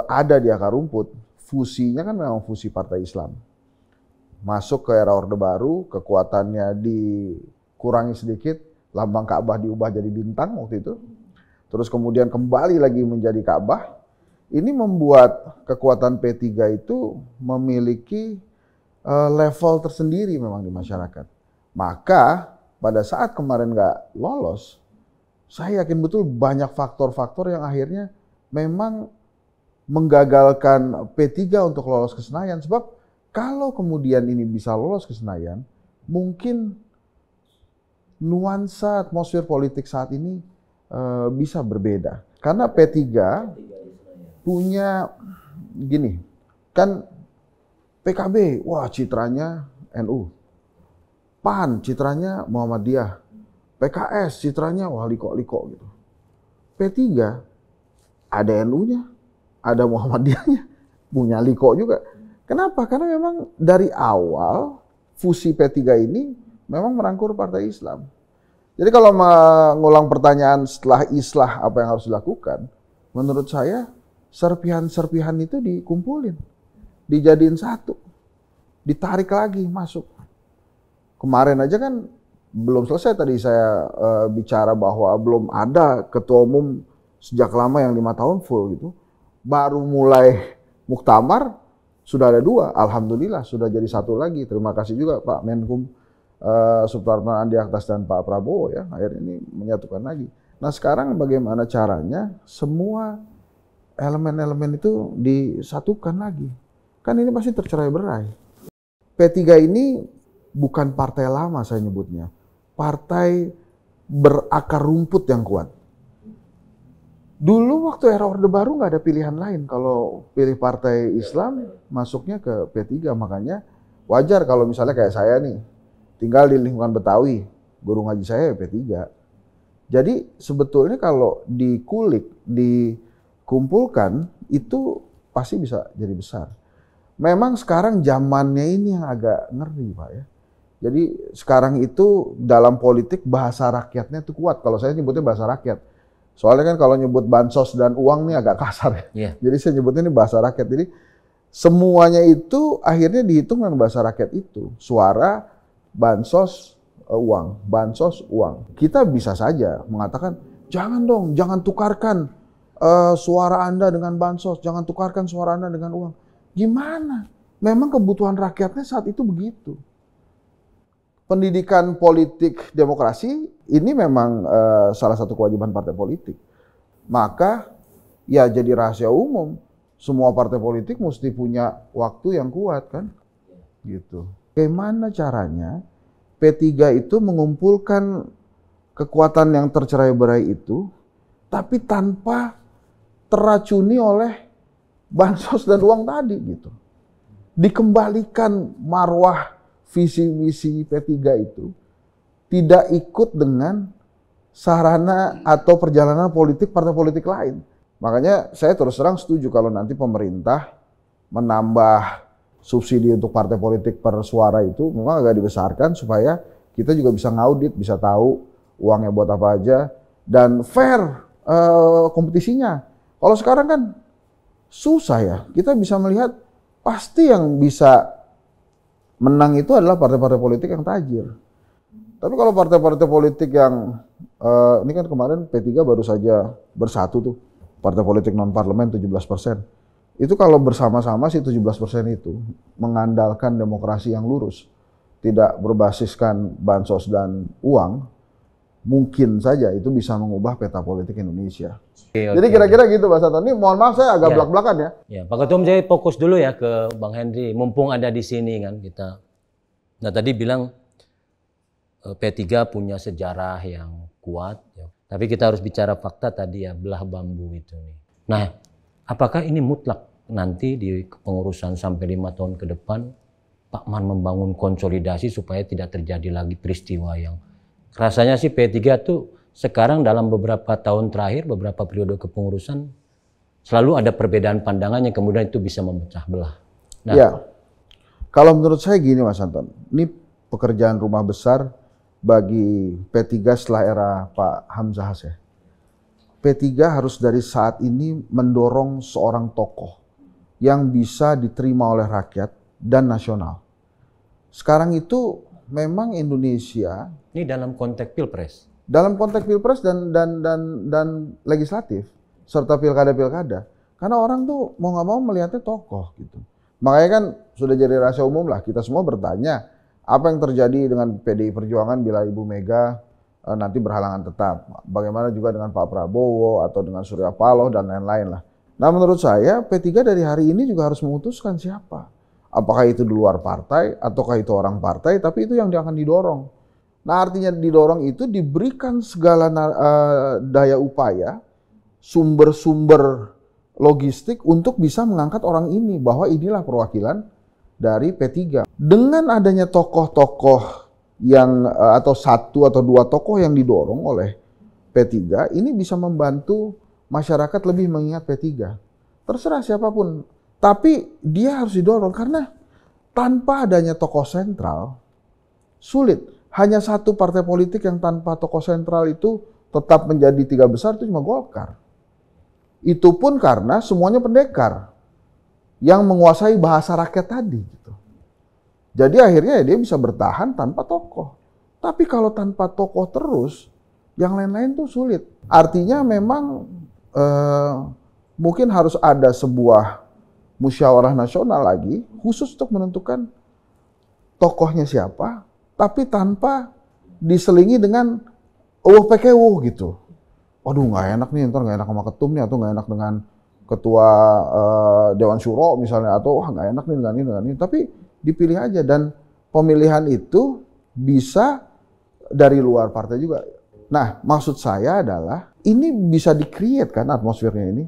ada di akar rumput, fusinya kan memang fusi partai Islam. Masuk ke era Orde Baru, kekuatannya dikurangi sedikit, lambang Ka'bah diubah jadi bintang waktu itu. Terus kemudian kembali lagi menjadi Ka'bah. Ini membuat kekuatan P3 itu memiliki level tersendiri memang di masyarakat. Maka pada saat kemarin nggak lolos, saya yakin betul banyak faktor-faktor yang akhirnya memang menggagalkan P3 untuk lolos ke Senayan. Sebab kalau kemudian ini bisa lolos ke Senayan, mungkin nuansa atmosfer politik saat ini bisa berbeda. Karena P3 punya gini, kan PKB, wah citranya NU. PAN citranya Muhammadiyah. PKS citranya wah liko-liko gitu. P3 ada NU-nya, ada Muhammadiyahnya, punya liko juga. Kenapa? Karena memang dari awal fusi P3 ini memang merangkul partai Islam. Jadi kalau mengulang pertanyaan setelah islah apa yang harus dilakukan, menurut saya serpihan-serpihan itu dikumpulin, dijadiin satu, ditarik lagi masuk. Kemarin aja kan belum selesai tadi saya bicara bahwa belum ada ketua umum sejak lama yang 5 tahun full gitu. Baru mulai muktamar sudah ada 2, alhamdulillah sudah jadi 1 lagi. Terima kasih juga Pak Menkum Supratman Andi Aktas dan Pak Prabowo ya, akhirnya ini menyatukan lagi. Nah sekarang bagaimana caranya semua elemen-elemen itu disatukan lagi? Kan ini pasti tercerai-berai. P3 ini bukan partai lama saya nyebutnya, partai berakar rumput yang kuat. Dulu waktu era Orde Baru nggak ada pilihan lain. Kalau pilih partai Islam, masuknya ke P3. Makanya wajar kalau misalnya kayak saya nih, tinggal di lingkungan Betawi, guru ngaji saya P3. Jadi sebetulnya kalau dikulik, dikumpulkan, itu pasti bisa jadi besar. Memang sekarang zamannya ini yang agak ngeri Pak ya. Jadi sekarang itu dalam politik bahasa rakyatnya itu kuat. Kalau saya nyebutnya bahasa rakyat. Soalnya kan kalau nyebut bansos dan uang nih agak kasar ya. Yeah. Jadi saya nyebutnya ini bahasa rakyat. Jadi semuanya itu akhirnya dihitung dengan bahasa rakyat itu. Suara, bansos, uang. Bansos, uang. Kita bisa saja mengatakan, jangan dong, jangan tukarkan suara Anda dengan bansos. Jangan tukarkan suara Anda dengan uang. Gimana? Memang kebutuhan rakyatnya saat itu begitu. Pendidikan politik demokrasi ini memang salah satu kewajiban partai politik. Maka ya jadi rahasia umum. Semua partai politik mesti punya waktu yang kuat kan? Gitu. Bagaimana caranya P3 itu mengumpulkan kekuatan yang tercerai-berai itu, tapi tanpa teracuni oleh bansos dan uang tadi gitu. Dikembalikan marwah visi misi P3 itu tidak ikut dengan sarana atau perjalanan politik partai politik lain. Makanya saya terus terang setuju kalau nanti pemerintah menambah subsidi untuk partai politik per suara itu memang agak dibesarkan supaya kita juga bisa ngaudit, bisa tahu uangnya buat apa aja dan fair kompetisinya. Kalau sekarang kan susah ya, kita bisa melihat pasti yang bisa menang itu adalah partai-partai politik yang tajir. Tapi kalau partai-partai politik yang ini kan kemarin P3 baru saja bersatu tuh, partai politik non parlemen 17%. Itu kalau bersama-sama sih 17% itu mengandalkan demokrasi yang lurus, tidak berbasiskan bansos dan uang, mungkin saja itu bisa mengubah peta politik Indonesia. Jadi kira-kira gitu Pak Saton. Ini mohon maaf saya agak belak-belakan ya. Ya, Pak Ketum, saya fokus dulu ya ke Bang Henry. Mumpung ada di sini kan kita. Nah tadi bilang P3 punya sejarah yang kuat. Ya. Tapi kita harus bicara fakta tadi ya, belah bambu itu nih. Nah, apakah ini mutlak nanti di pengurusan sampai 5 tahun ke depan Pak Man membangun konsolidasi supaya tidak terjadi lagi peristiwa yang rasanya sih P3 tuh sekarang dalam beberapa tahun terakhir, beberapa periode kepengurusan selalu ada perbedaan pandangan yang kemudian itu bisa memecah belah. Nah, ya, kalau menurut saya gini Mas Anton, ini pekerjaan rumah besar bagi P3 setelah era Pak Hamzahas ya. P3 harus dari saat ini mendorong seorang tokoh yang bisa diterima oleh rakyat dan nasional. Sekarang itu memang Indonesia Ini dalam konteks Pilpres. dalam konteks Pilpres dan legislatif serta pilkada-pilkada. Karena orang tuh mau nggak mau melihatnya tokoh gitu. Makanya kan sudah jadi rahasia umum lah, kita semua bertanya apa yang terjadi dengan PDI Perjuangan bila Ibu Mega nanti berhalangan tetap. Bagaimana juga dengan Pak Prabowo atau dengan Surya Paloh dan lain-lain lah. Nah menurut saya P3 dari hari ini juga harus memutuskan siapa. Apakah itu di luar partai ataukah itu orang partai, tapi itu yang akan didorong. Nah artinya didorong itu diberikan segala daya upaya, sumber-sumber logistik untuk bisa mengangkat orang ini bahwa inilah perwakilan dari P3. Dengan adanya tokoh-tokoh yang atau satu atau dua tokoh yang didorong oleh P3, ini bisa membantu masyarakat lebih mengingat P3. Terserah siapapun, tapi dia harus didorong karena tanpa adanya tokoh sentral sulit. Hanya satu partai politik yang tanpa tokoh sentral itu tetap menjadi tiga besar itu cuma Golkar. Itu pun karena semuanya pendekar yang menguasai bahasa rakyat tadi. Gitu. Jadi akhirnya dia bisa bertahan tanpa tokoh. Tapi kalau tanpa tokoh terus, yang lain-lain tuh sulit. Artinya memang mungkin harus ada sebuah musyawarah nasional lagi khusus untuk menentukan tokohnya siapa, tapi tanpa diselingi dengan PKW gitu. Waduh nggak enak nih, ntar nggak enak sama ketumnya, atau nggak enak dengan ketua Dewan Syuro misalnya, atau wah nggak enak nih dengan ini. Tapi dipilih aja, dan pemilihan itu bisa dari luar partai juga. Nah maksud saya adalah ini bisa di-create kan atmosfernya ini.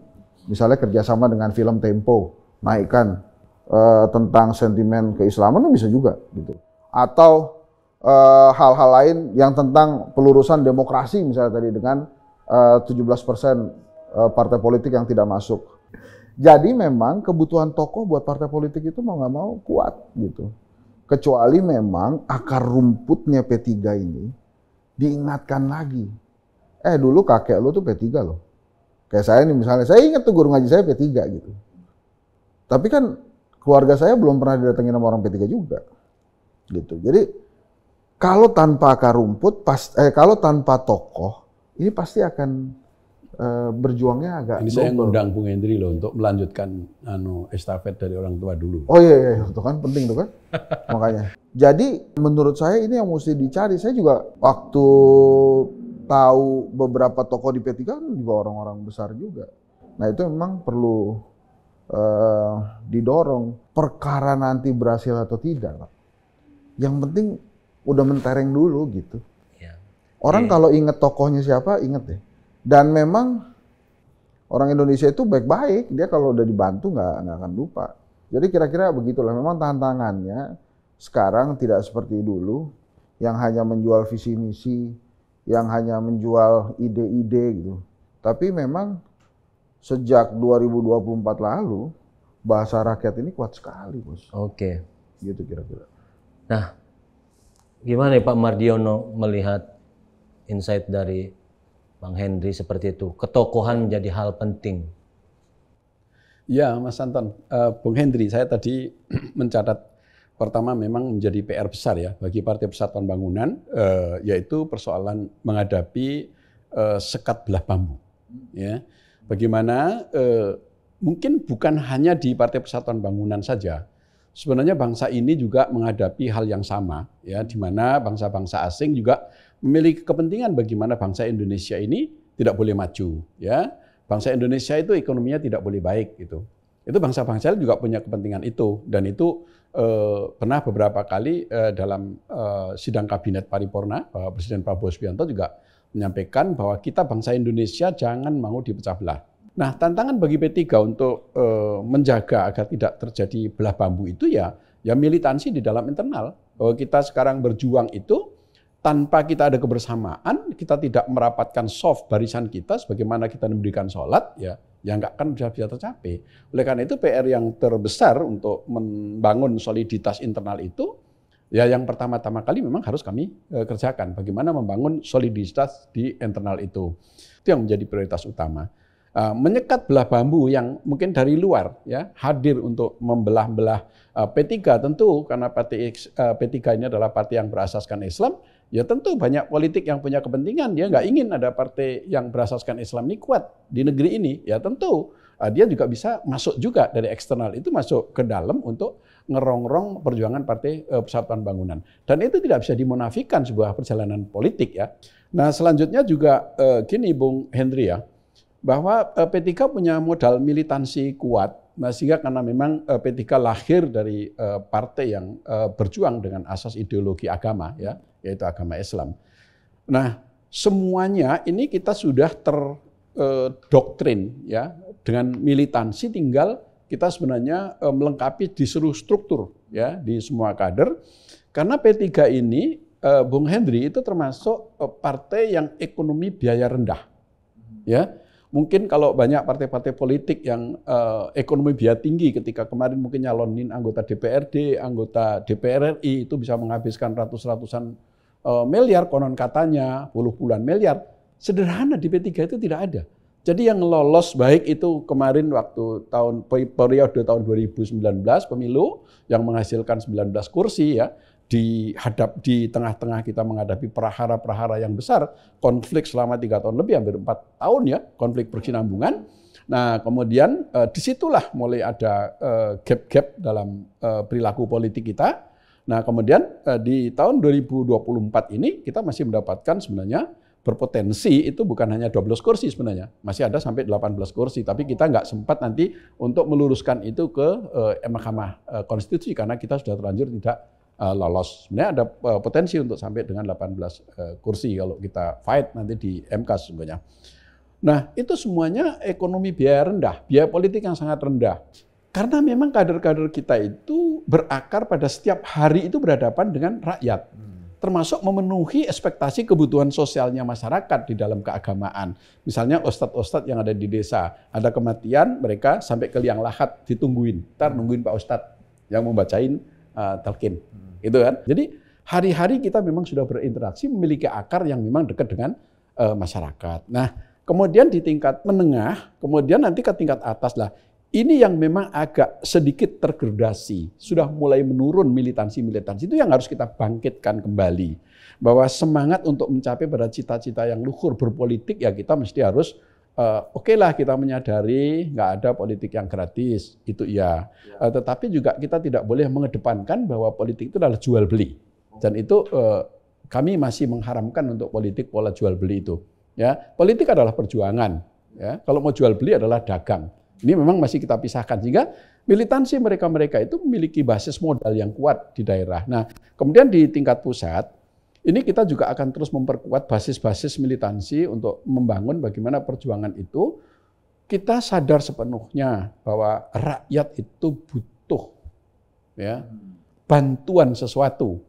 Misalnya kerjasama dengan film Tempo, naikkan tentang sentimen keislaman itu bisa juga gitu. Atau hal-hal lain yang tentang pelurusan demokrasi misalnya tadi dengan 17% partai politik yang tidak masuk. Jadi memang kebutuhan tokoh buat partai politik itu mau nggak mau kuat gitu. Kecuali memang akar rumputnya P3 ini diingatkan lagi. Dulu kakek lu tuh P3 loh. Kayak saya nih misalnya, saya ingat tuh guru ngaji saya P3 gitu. Tapi kan keluarga saya belum pernah didatengin sama orang P3 juga. Gitu. Jadi kalau tanpa akar rumput, kalau tanpa tokoh, ini pasti akan berjuangnya agak. Ini saya ngundang Bung Hendri loh untuk melanjutkan estafet dari orang tua dulu. Oh iya, itu kan penting tuh kan, makanya. Jadi menurut saya ini yang mesti dicari. Saya juga waktu tahu beberapa tokoh di P3 kan juga orang-orang besar juga. Nah itu memang perlu didorong. Perkara nanti berhasil atau tidak, Pak. Yang penting udah mentereng dulu gitu. Ya. Orang kalau inget tokohnya siapa, inget deh. Dan memang orang Indonesia itu baik-baik, dia kalau udah dibantu nggak akan lupa. Jadi kira-kira begitulah. Memang tantangannya sekarang tidak seperti dulu, yang hanya menjual visi misi, yang hanya menjual ide-ide gitu. Tapi memang sejak 2024 lalu bahasa rakyat ini kuat sekali, Bos. Oke. Gitu kira-kira. Nah, gimana ya Pak Mardiono melihat insight dari Bang Hendri seperti itu? Ketokohan menjadi hal penting. Ya, Mas Anton, Bung Hendri, saya tadi mencatat pertama memang menjadi PR besar ya bagi Partai Persatuan Bangunan, yaitu persoalan menghadapi sekat belah bambu. Ya, bagaimana mungkin bukan hanya di Partai Persatuan Bangunan saja. Sebenarnya bangsa ini juga menghadapi hal yang sama, ya, di mana bangsa-bangsa asing juga memiliki kepentingan bagaimana bangsa Indonesia ini tidak boleh maju, ya. Bangsa Indonesia itu ekonominya tidak boleh baik gitu. Itu bangsa-bangsa juga punya kepentingan itu, dan itu pernah beberapa kali dalam sidang kabinet paripurna Presiden Prabowo Subianto juga menyampaikan bahwa kita bangsa Indonesia jangan mau dipecah belah. Nah, tantangan bagi P3 untuk menjaga agar tidak terjadi belah bambu itu ya militansi di dalam internal. Bahwa kita sekarang berjuang itu tanpa kita ada kebersamaan, kita tidak merapatkan soft barisan kita sebagaimana kita memberikan sholat, ya nggak akan bisa tercapai. Oleh karena itu PR yang terbesar untuk membangun soliditas internal itu, ya yang pertama-tama kali memang harus kami kerjakan. Bagaimana membangun soliditas di internal itu. Itu yang menjadi prioritas utama. menyekat belah bambu yang mungkin dari luar ya hadir untuk membelah-belah P3 tentu karena partai P3 ini adalah partai yang berasaskan Islam, ya tentu banyak politik yang punya kepentingan, dia nggak ingin ada partai yang berasaskan Islam ini kuat di negeri ini, ya tentu dia juga bisa masuk juga dari eksternal, itu masuk ke dalam untuk ngerongrong perjuangan Partai Persatuan Bangunan. Dan itu tidak bisa dimunafikan sebuah perjalanan politik ya. Nah selanjutnya juga gini Bung Henry ya, bahwa P3 punya modal militansi kuat, nah sehingga karena memang P3 lahir dari partai yang berjuang dengan asas ideologi agama ya, yaitu agama Islam. Nah semuanya ini kita sudah terdoktrin ya, dengan militansi, tinggal kita sebenarnya melengkapi di seluruh struktur ya, di semua kader. Karena P3 ini Bung Henry itu termasuk partai yang ekonomi biaya rendah. Ya, mungkin kalau banyak partai-partai politik yang ekonomi biaya tinggi, ketika kemarin mungkin nyalonin anggota DPRD, anggota DPR RI itu bisa menghabiskan ratus-ratusan miliar konon katanya, puluhan miliar. Sederhana di P3 itu tidak ada. Jadi yang lolos baik itu kemarin waktu periode tahun 2019 pemilu yang menghasilkan 19 kursi ya, di tengah-tengah kita menghadapi prahara-prahara yang besar, konflik selama 3 tahun lebih, hampir 4 tahun ya, konflik berkesinambungan. Nah kemudian disitulah mulai ada gap-gap dalam perilaku politik kita. Nah kemudian di tahun 2024 ini kita masih mendapatkan sebenarnya berpotensi itu bukan hanya 12 kursi sebenarnya, masih ada sampai 18 kursi, tapi kita nggak sempat nanti untuk meluruskan itu ke Mahkamah Konstitusi karena kita sudah terlanjur tidak lolos. Sebenarnya ada potensi untuk sampai dengan 18 kursi kalau kita fight nanti di MK sebenarnya. Nah itu semuanya ekonomi biaya rendah, biaya politik yang sangat rendah. Karena memang kader-kader kita itu berakar pada setiap hari itu berhadapan dengan rakyat. Termasuk memenuhi ekspektasi kebutuhan sosialnya masyarakat di dalam keagamaan. Misalnya ustadz-ustadz yang ada di desa, ada kematian, mereka sampai ke liang lahat ditungguin. Ntar nungguin Pak Ustadz yang membacain talqin. Gitu kan. Jadi hari-hari kita memang sudah berinteraksi, memiliki akar yang memang dekat dengan masyarakat. Nah, kemudian di tingkat menengah, kemudian nanti ke tingkat atas lah. Ini yang memang agak sedikit tergradasi, sudah mulai menurun militansi-militansi, itu yang harus kita bangkitkan kembali. Bahwa semangat untuk mencapai pada cita-cita yang luhur berpolitik, ya kita mesti harus, oke lah kita menyadari nggak ada politik yang gratis, itu iya. Tetapi juga kita tidak boleh mengedepankan bahwa politik itu adalah jual beli. Dan itu kami masih mengharamkan untuk politik pola jual beli itu. Ya, politik adalah perjuangan. Ya, kalau mau jual beli adalah dagang. Ini memang masih kita pisahkan, sehingga militansi mereka-mereka itu memiliki basis modal yang kuat di daerah. Nah, kemudian di tingkat pusat, ini kita juga akan terus memperkuat basis-basis militansi untuk membangun bagaimana perjuangan itu. Kita sadar sepenuhnya bahwa rakyat itu butuh ya, bantuan sesuatu.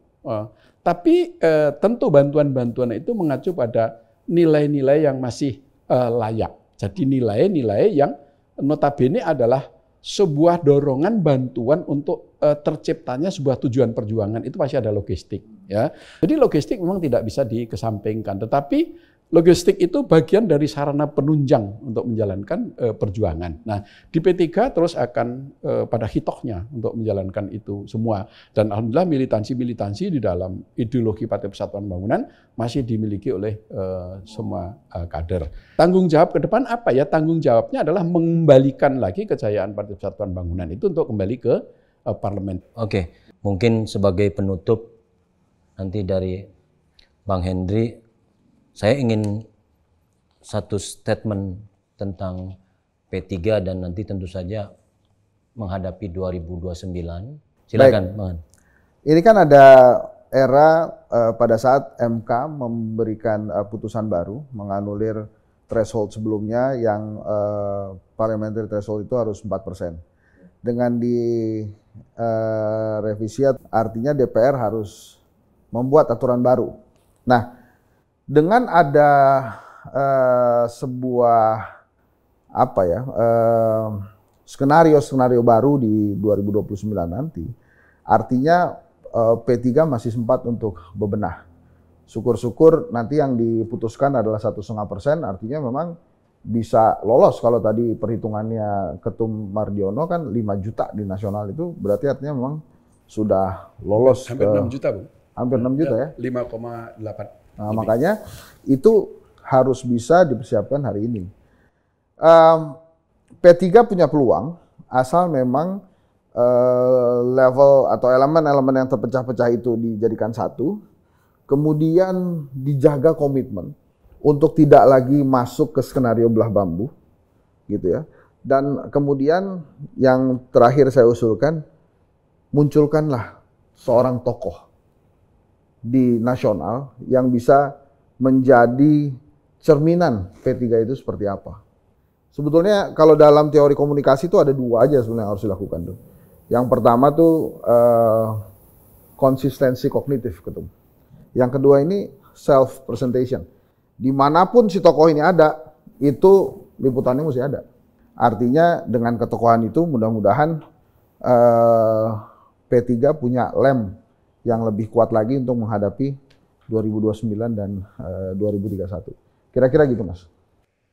Tapi tentu bantuan-bantuan itu mengacu pada nilai-nilai yang masih layak. Jadi nilai-nilai yang notabene adalah sebuah dorongan bantuan untuk terciptanya sebuah tujuan perjuangan, itu pasti ada logistik ya. Jadi logistik memang tidak bisa dikesampingkan, tetapi logistik itu bagian dari sarana penunjang untuk menjalankan perjuangan. Nah, di P3 terus akan pada hitohnya untuk menjalankan itu semua. Dan alhamdulillah militansi-militansi di dalam ideologi Partai Persatuan Bangunan masih dimiliki oleh semua kader. Tanggung jawab ke depan apa ya? Tanggung jawabnya adalah mengembalikan lagi kejayaan Partai Persatuan Bangunan itu untuk kembali ke parlemen. Oke, mungkin sebagai penutup nanti dari Bang Henry, saya ingin satu statement tentang P3 dan nanti tentu saja menghadapi 2029. Silakan, Bang. Ini kan ada era pada saat MK memberikan putusan baru, menganulir threshold sebelumnya yang parliamentary threshold itu harus 4%. Dengan revisi artinya DPR harus membuat aturan baru. Nah, dengan ada sebuah skenario baru di 2029 nanti, artinya P3 masih sempat untuk bebenah. Syukur-syukur nanti yang diputuskan adalah 1,5%, artinya memang bisa lolos. Kalau tadi perhitungannya Ketum Mardiono kan 5 juta di nasional, itu berarti artinya memang sudah lolos hampir 6 juta, Bu. Hampir 6 juta ya. 5,8. Nah, makanya itu harus bisa dipersiapkan hari ini. P3 punya peluang asal memang level atau elemen-elemen yang terpecah-pecah itu dijadikan satu, kemudian dijaga komitmen untuk tidak lagi masuk ke skenario belah bambu, gitu ya. Dan kemudian yang terakhir saya usulkan, munculkanlah seorang tokoh di nasional yang bisa menjadi cerminan P3 itu seperti apa. Sebetulnya kalau dalam teori komunikasi itu ada 2 aja sebenarnya yang harus dilakukan tuh. Yang pertama tuh konsistensi kognitif, Ketum. Yang kedua ini self presentation. Dimanapun si tokoh ini ada, itu liputannya mesti ada. Artinya dengan ketokohan itu mudah-mudahan P3 punya lem yang lebih kuat lagi untuk menghadapi 2029 dan 2031. Kira-kira gitu, Mas.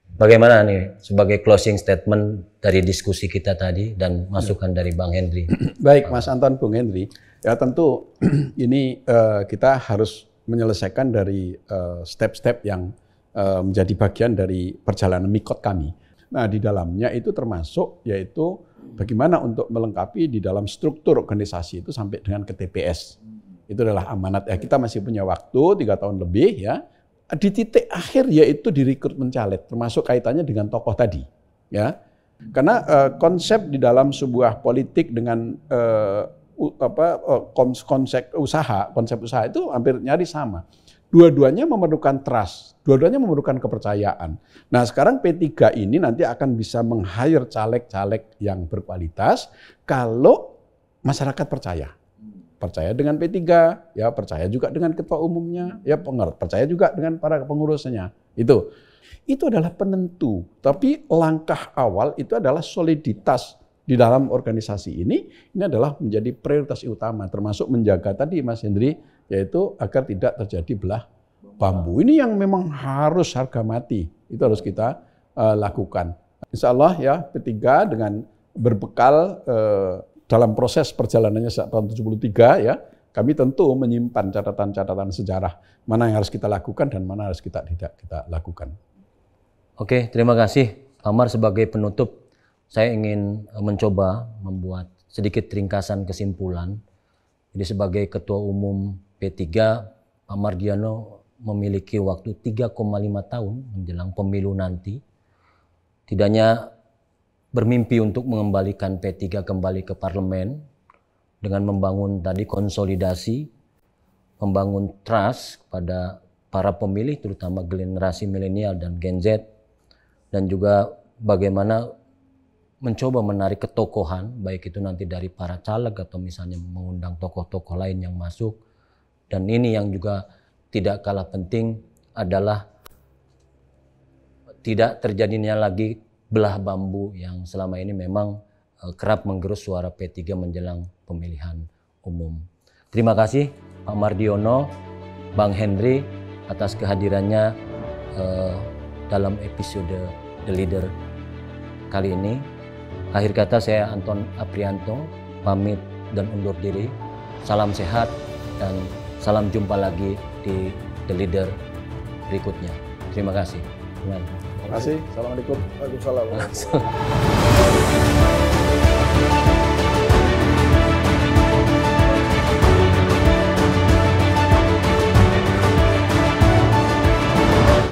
Bagaimana nih sebagai closing statement dari diskusi kita tadi dan masukan dari Bang Henry? Baik, Mas Anton, Bung Henry. Ya tentu ini kita harus menyelesaikan dari step-step yang menjadi bagian dari perjalanan mikot kami. Nah, di dalamnya itu termasuk yaitu bagaimana untuk melengkapi di dalam struktur organisasi itu sampai dengan ke TPS. Itu adalah amanat ya. Kita masih punya waktu 3 tahun lebih ya. Di titik akhir yaitu di rekrutmen caleg, termasuk kaitannya dengan tokoh tadi, ya. Karena konsep di dalam sebuah politik dengan konsep usaha itu hampir nyaris sama. Dua-duanya memerlukan trust, dua-duanya memerlukan kepercayaan. Nah, sekarang P3 ini nanti akan bisa meng-hire caleg-caleg yang berkualitas kalau masyarakat percaya. Percaya dengan P3, ya percaya juga dengan ketua umumnya, ya percaya juga dengan para pengurusnya. Itu adalah penentu. Tapi langkah awal itu adalah soliditas di dalam organisasi ini adalah menjadi prioritas utama, termasuk menjaga tadi Mas Hendri, yaitu agar tidak terjadi belah bambu. Ini yang memang harus harga mati, itu harus kita lakukan. Insya Allah ya P3 dengan berbekal dalam proses perjalanannya sejak tahun 73 ya, kami tentu menyimpan catatan-catatan sejarah mana yang harus kita lakukan dan mana harus kita tidak kita lakukan. Oke, terima kasih Pak Mar. Sebagai penutup, saya ingin mencoba membuat sedikit ringkasan kesimpulan. Jadi sebagai Ketua Umum P3, Pak Mardiono memiliki waktu 3,5 tahun menjelang pemilu nanti. Tidak hanya bermimpi untuk mengembalikan P3 kembali ke parlemen dengan membangun tadi konsolidasi, membangun trust kepada para pemilih terutama generasi milenial dan Gen Z, dan juga bagaimana mencoba menarik ketokohan baik itu nanti dari para caleg atau misalnya mengundang tokoh-tokoh lain yang masuk. Dan ini yang juga tidak kalah penting adalah tidak terjadinya lagi belah bambu yang selama ini memang kerap menggerus suara P3 menjelang pemilihan umum. Terima kasih Pak Mardiono, Bang Henry atas kehadirannya dalam episode The Leader kali ini. Akhir kata saya Anton Aprianto pamit dan undur diri. Salam sehat dan salam jumpa lagi di The Leader berikutnya. Terima kasih. Terima kasih. Assalamualaikum. Waalaikumsalam.